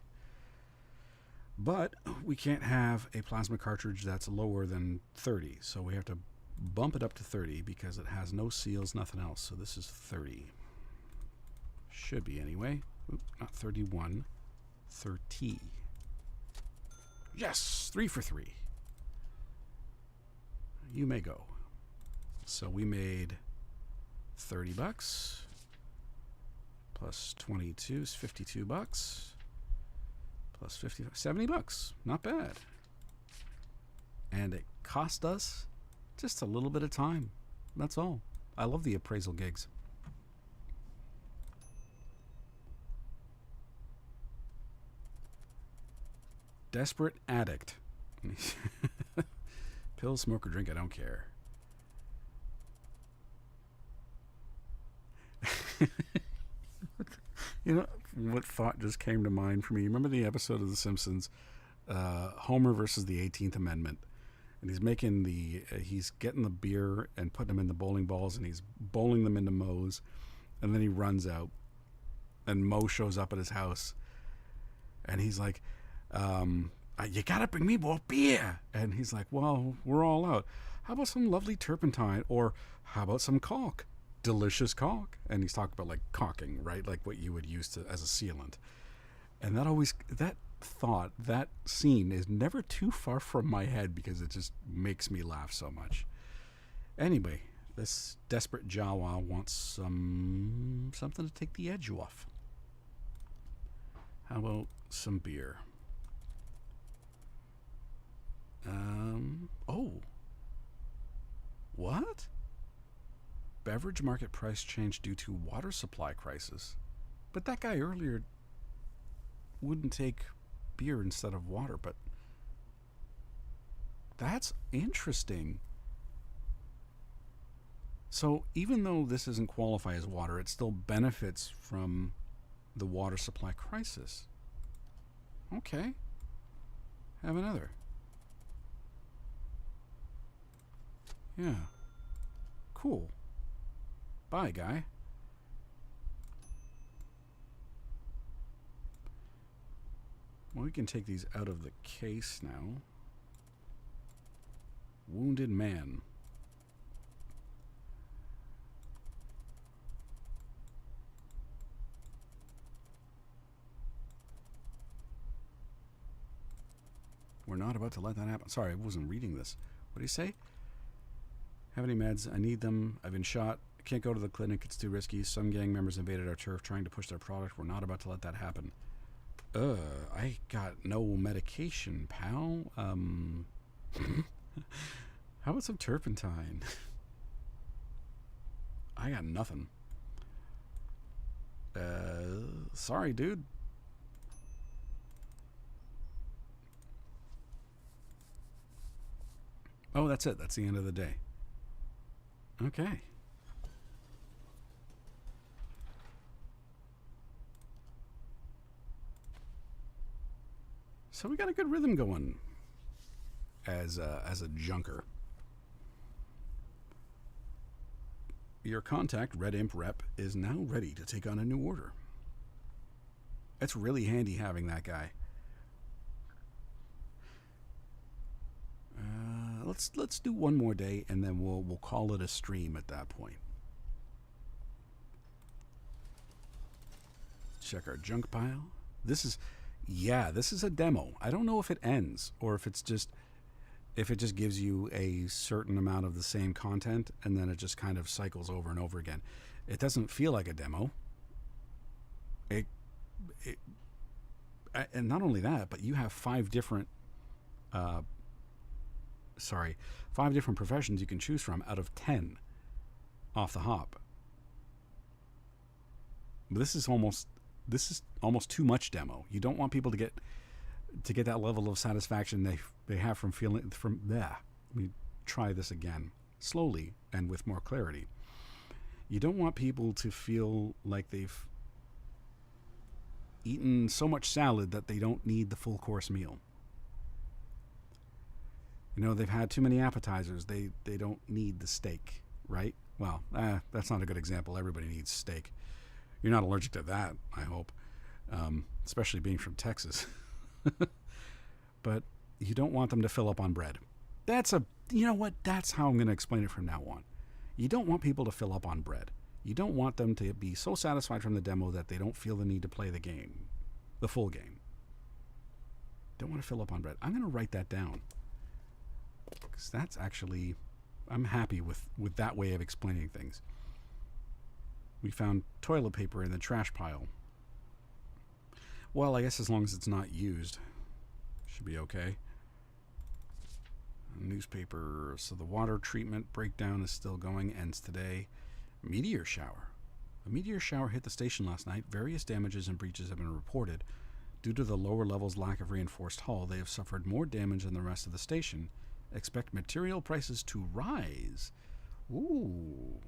But we can't have a plasma cartridge that's lower than 30, so we have to bump it up to 30 because it has no seals, nothing else. So this is 30. Should be anyway. Oop, not 31. 30. Yes! 3 for 3. You may go. So we made $30 plus 22 is $52 plus 50, $70. Not bad. And it cost us just a little bit of time. That's all. I love the appraisal gigs. Desperate addict. Pill, smoke, or drink, I don't care. You know what thought just came to mind for me? Remember the episode of The Simpsons, Homer versus the 18th Amendment, and he's getting the beer and putting them in the bowling balls, and he's bowling them into Moe's, and then he runs out, and Moe shows up at his house, and he's like, "You gotta bring me more beer," and he's like, "Well, we're all out. How about some lovely turpentine, or how about some caulk?" Delicious caulk. And he's talking about like caulking, right? Like what you would use as a sealant. And that scene is never too far from my head because it just makes me laugh so much. Anyway, this desperate Jawa wants something to take the edge off. How about some beer? Oh. What? Beverage market price change due to water supply crisis. But that guy earlier wouldn't take beer instead of water, but that's interesting. So even though this doesn't qualify as water, it still benefits from the water supply crisis. Okay. Have another. Yeah. Cool. Bye, guy. Well, we can take these out of the case now. Wounded man. We're not about to let that happen. Sorry, I wasn't reading this. What do you say? Have any meds? I need them. I've been shot. I can't go to the clinic. It's too risky. Some gang members invaded our turf trying to push their product. We're not about to let that happen. I got no medication, pal. How about some turpentine? I got nothing. Sorry, dude. Oh, that's it. That's the end of the day. Okay. So we got a good rhythm going as a junker. Your contact, Red Imp Rep, is now ready to take on a new order. It's really handy having that guy. Let's do one more day, and then we'll call it a stream at that point. Check our junk pile. This is a demo. I don't know if it ends or if it just gives you a certain amount of the same content and then it just kind of cycles over and over again. It doesn't feel like a demo. And not only that, but you have 5 different professions you can choose from out of 10 off the hop. This is almost too much demo. You don't want people to get that level of satisfaction they have from feeling from there. Let me try this again slowly and with more clarity. You don't want people to feel like they've eaten so much salad that they don't need the full course meal. You know, they've had too many appetizers. They don't need the steak, right? Well, that's not a good example. Everybody needs steak. You're not allergic to that, I hope, especially being from Texas. But you don't want them to fill up on bread. You know what? That's how I'm going to explain it from now on. You don't want people to fill up on bread. You don't want them to be so satisfied from the demo that they don't feel the need to play the game, the full game. Don't want to fill up on bread. I'm going to write that down. Because that's actually, I'm happy with that way of explaining things. We found toilet paper in the trash pile. Well, I guess as long as it's not used, should be okay. Newspaper. So the water treatment breakdown is still going, ends today. Meteor shower. A meteor shower hit the station last night. Various damages and breaches have been reported. Due to the lower level's lack of reinforced hull, they have suffered more damage than the rest of the station. Expect material prices to rise. Ooh,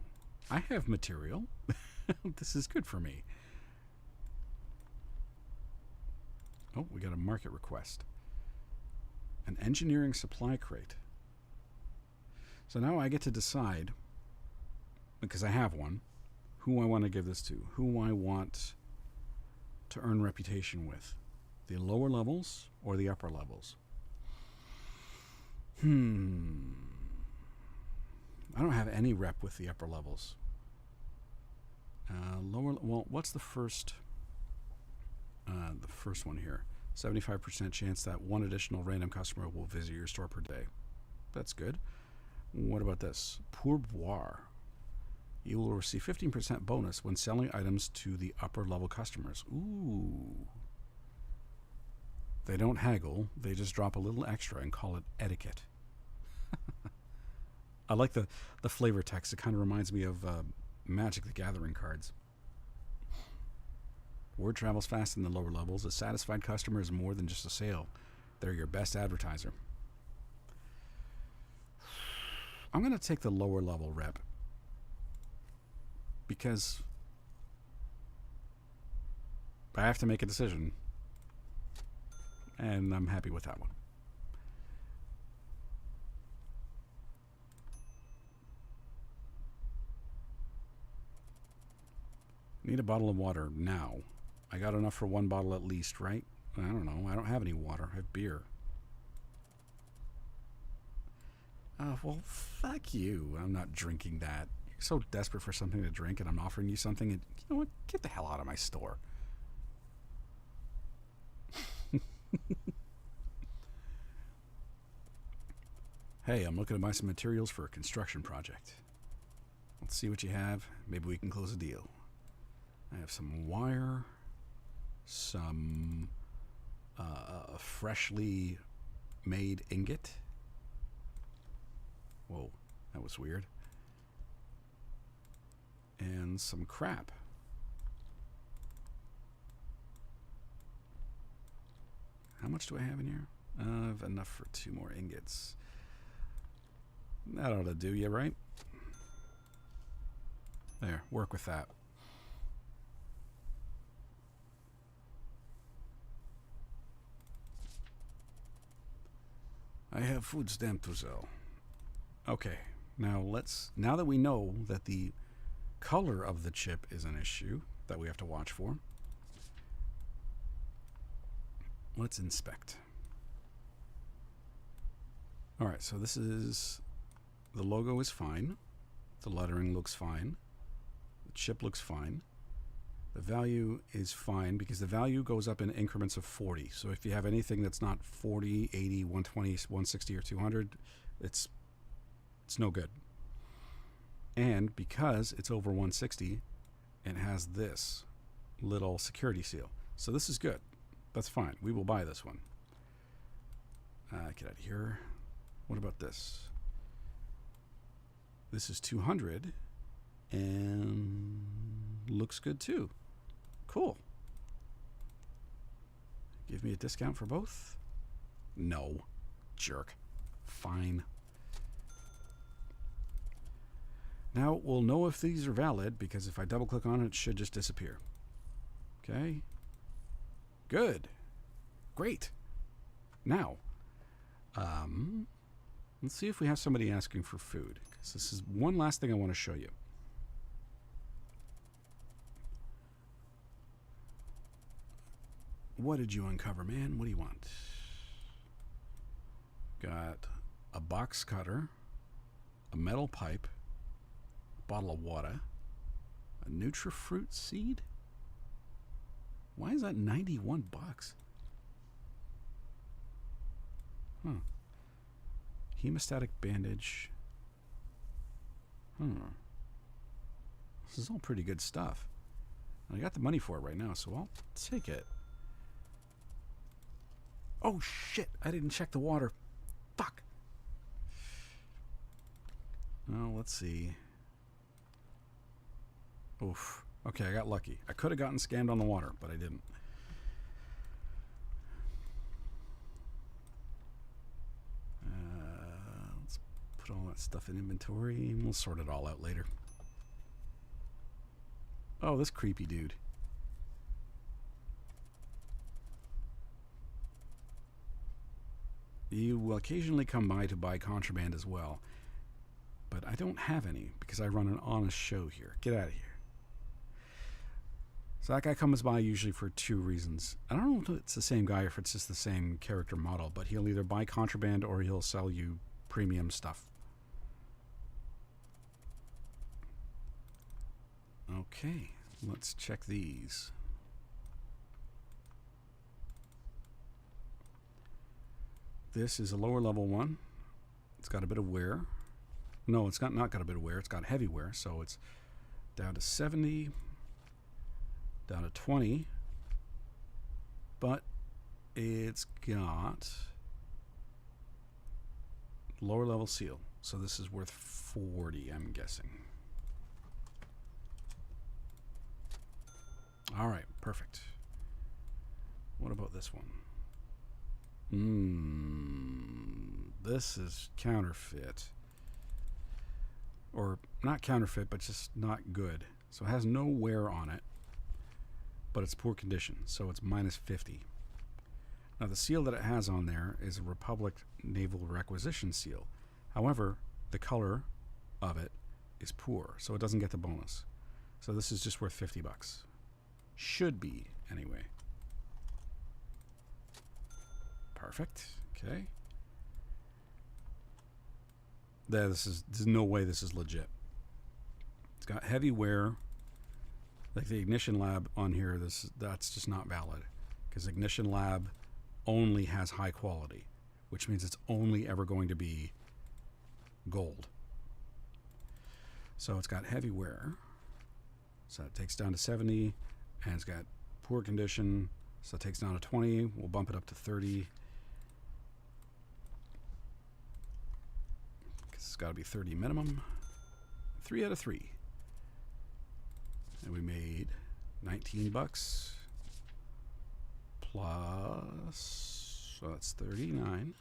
I have material. This is good for me. Oh, we got a market request. An engineering supply crate. So now I get to decide, because I have one, who I want to give this to, who I want to earn reputation with. The lower levels or the upper levels? I don't have any rep with the upper levels. Well, what's the first one here? 75% chance that one additional random customer will visit your store per day. That's good. What about this? Pourboire. You will receive 15% bonus when selling items to the upper level customers. Ooh. They don't haggle. They just drop a little extra and call it etiquette. I like the flavor text. It kind of reminds me of Magic the Gathering cards. Word travels fast in the lower levels. A satisfied customer is more than just a sale. They're your best advertiser. I'm going to take the lower level rep because I have to make a decision, and I'm happy with that one. Need a bottle of water now. I got enough for one bottle at least, right? I don't know. I don't have any water. I have beer. Well, fuck you. I'm not drinking that. You're so desperate for something to drink, and I'm offering you something. And you know what? Get the hell out of my store. Hey, I'm looking to buy some materials for a construction project. Let's see what you have. Maybe we can close a deal. I have some wire, some freshly made ingot. Whoa, that was weird. And some crap. much do I have in here? I have enough for 2 more ingots. That ought to do you, right? There, work with that. I have food stamp to sell. Okay, now that we know that the color of the chip is an issue that we have to watch for, let's inspect. All right, so this is, the logo is fine. The lettering looks fine. The chip looks fine. The value is fine because the value goes up in increments of 40. So if you have anything that's not 40, 80, 120, 160, or 200, it's no good. And because it's over 160, it has this little security seal. So this is good. That's fine. We will buy this one. Get out of here. What about this? This is 200 and looks good too. Cool. Give me a discount for both? No. Jerk. Fine. Now we'll know if these are valid because if I double click on it, it should just disappear. Okay. Good. Great. Now, let's see if we have somebody asking for food. Because this is one last thing I want to show you. What did you uncover, man? What do you want? Got a box cutter, a metal pipe, a bottle of water, a Nutrifruit seed. Why is that 91 bucks? Huh. Hemostatic bandage. This is all pretty good stuff. I got the money for it right now, so I'll take it. Oh shit, I didn't check the water. Fuck. Oh, let's see. Oof. Okay, I got lucky. I could have gotten scammed on the water, but I didn't. Let's put all that stuff in inventory, and we'll sort it all out later. Oh, this creepy dude. You will occasionally come by to buy contraband as well, but I don't have any because I run an honest show here. Get out of here. So that guy comes by usually for 2 reasons. I don't know if it's the same guy or if it's just the same character model, but he'll either buy contraband or he'll sell you premium stuff. Okay, let's check these. This is a lower level one. It's got a bit of wear. No, it's not got a bit of wear. It's got heavy wear, so it's down to 70, down to 20, but it's got lower level seal. So this is worth 40, I'm guessing. All right, perfect. What about this one? This is counterfeit. Or not counterfeit, but just not good. So it has no wear on it, but it's poor condition, so it's minus 50. Now the seal that it has on there is a Republic Naval Requisition seal. However, the color of it is poor, so it doesn't get the bonus. So this is just worth 50 bucks. Should be, anyway. Perfect. Okay. There's no way this is legit. It's got heavy wear. Like the Ignition Lab on here, that's just not valid. Because Ignition Lab only has high quality, which means it's only ever going to be gold. So it's got heavy wear. So it takes down to 70, and it's got poor condition. So it takes down to 20. We'll bump it up to 30. It's got to be 30 minimum. 3 out of 3. And we made 19 bucks plus So that's 39.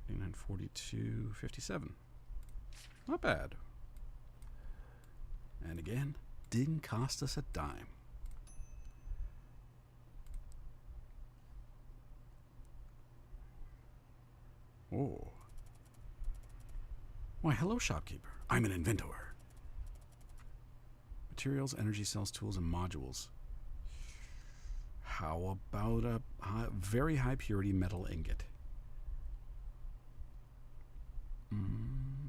39, 42, 57. Not bad. And again, didn't cost us a dime. Oh. Why, hello, shopkeeper. I'm an inventor. Materials, energy cells, tools, and modules. How about a very high purity metal ingot?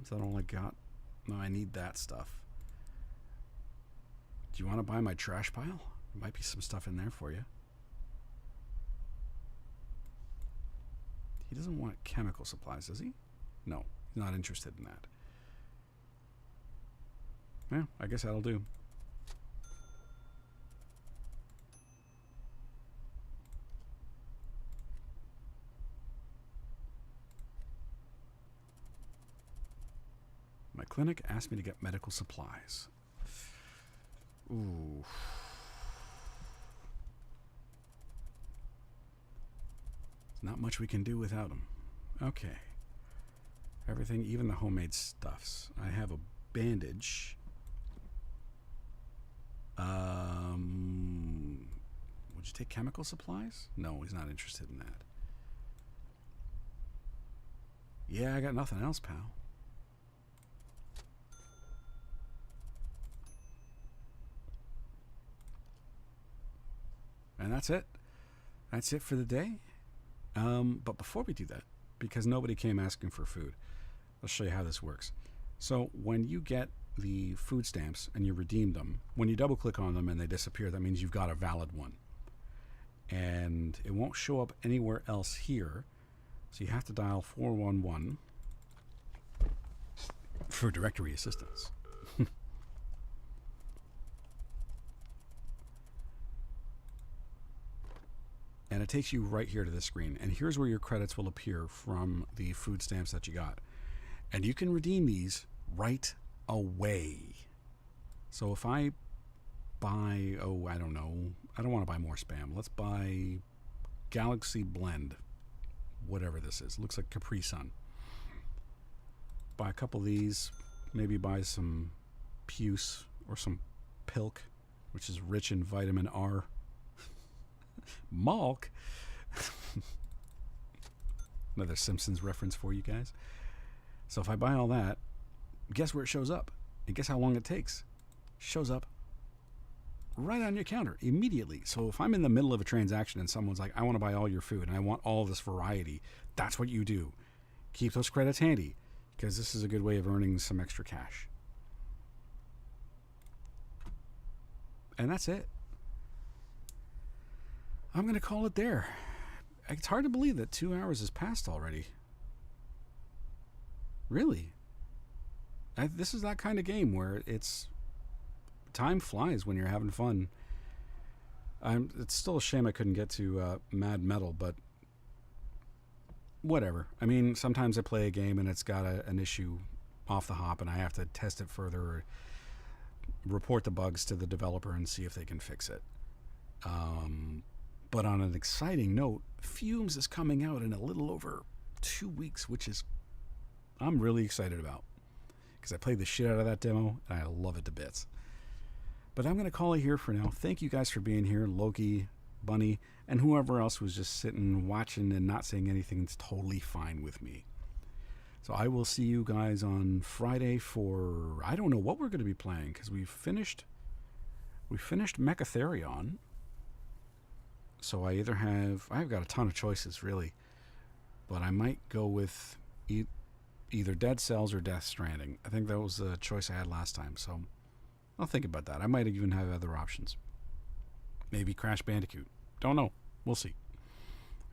Is that all I got? No, I need that stuff. Do you want to buy my trash pile? There might be some stuff in there for you. He doesn't want chemical supplies, does he? No, he's not interested in that. Yeah, I guess that'll do. My clinic asked me to get medical supplies. Ooh. There's not much we can do without them. Okay. Everything, even the homemade stuffs. I have a bandage. Would you take chemical supplies? No, he's not interested in that. Yeah, I got nothing else, pal. And that's it. That's it for the day. But before we do that, because nobody came asking for food, I'll show you how this works. So when you get the food stamps and you redeem them, when you double click on them and they disappear, that means you've got a valid one. And it won't show up anywhere else here. So you have to dial 411 for directory assistance. And it takes you right here to the screen. And here's where your credits will appear from the food stamps that you got. And you can redeem these right away. So if I buy, I don't know, I don't want to buy more spam. Let's buy Galaxy Blend, whatever this is. Looks like Capri Sun. Buy a couple of these. Maybe buy some Puce or some Pilk, which is rich in vitamin R. Malk. Another Simpsons reference for you guys. So if I buy all that, guess where it shows up? And guess how long it takes? Shows up right on your counter immediately. So if I'm in the middle of a transaction and someone's like, I want to buy all your food and I want all this variety, that's what you do. Keep those credits handy because this is a good way of earning some extra cash. And that's it. I'm going to call it there. It's hard to believe that 2 hours has passed already. Really. This is that kind of game where time flies when you're having fun. It's still a shame I couldn't get to Mad Metal, but whatever. I mean, sometimes I play a game and it's got an issue off the hop and I have to test it further or report the bugs to the developer and see if they can fix it. But on an exciting note, Fumes is coming out in a little over 2 weeks, which is I'm really excited about because I played the shit out of that demo and I love it to bits. But I'm going to call it here for now. Thank you guys for being here, Loki, Bunny, and whoever else was just sitting, watching, and not saying anything. It's totally fine with me. So I will see you guys on Friday for, I don't know what we're going to be playing because we finished Mechatherion. So I've got a ton of choices really, but I might go with either Dead Cells or Death Stranding. I think that was the choice I had last time, so I'll think about that. I might even have other options. Maybe Crash Bandicoot. Don't know. We'll see.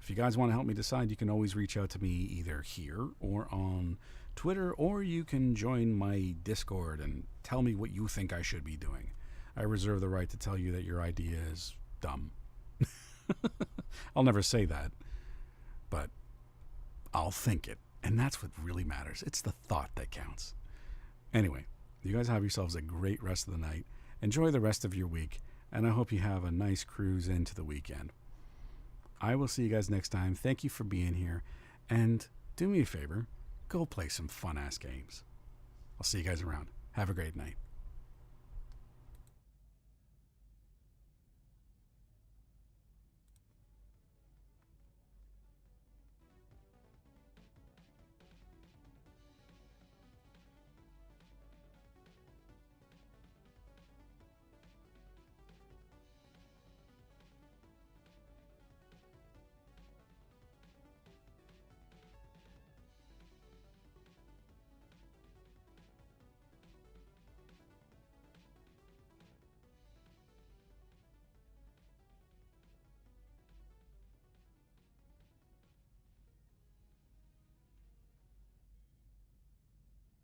If you guys want to help me decide, you can always reach out to me either here or on Twitter, or you can join my Discord and tell me what you think I should be doing. I reserve the right to tell you that your idea is dumb. I'll never say that, but I'll think it. And that's what really matters. It's the thought that counts. Anyway, you guys have yourselves a great rest of the night. Enjoy the rest of your week, and I hope you have a nice cruise into the weekend. I will see you guys next time. Thank you for being here. And do me a favor, go play some fun-ass games. I'll see you guys around. Have a great night.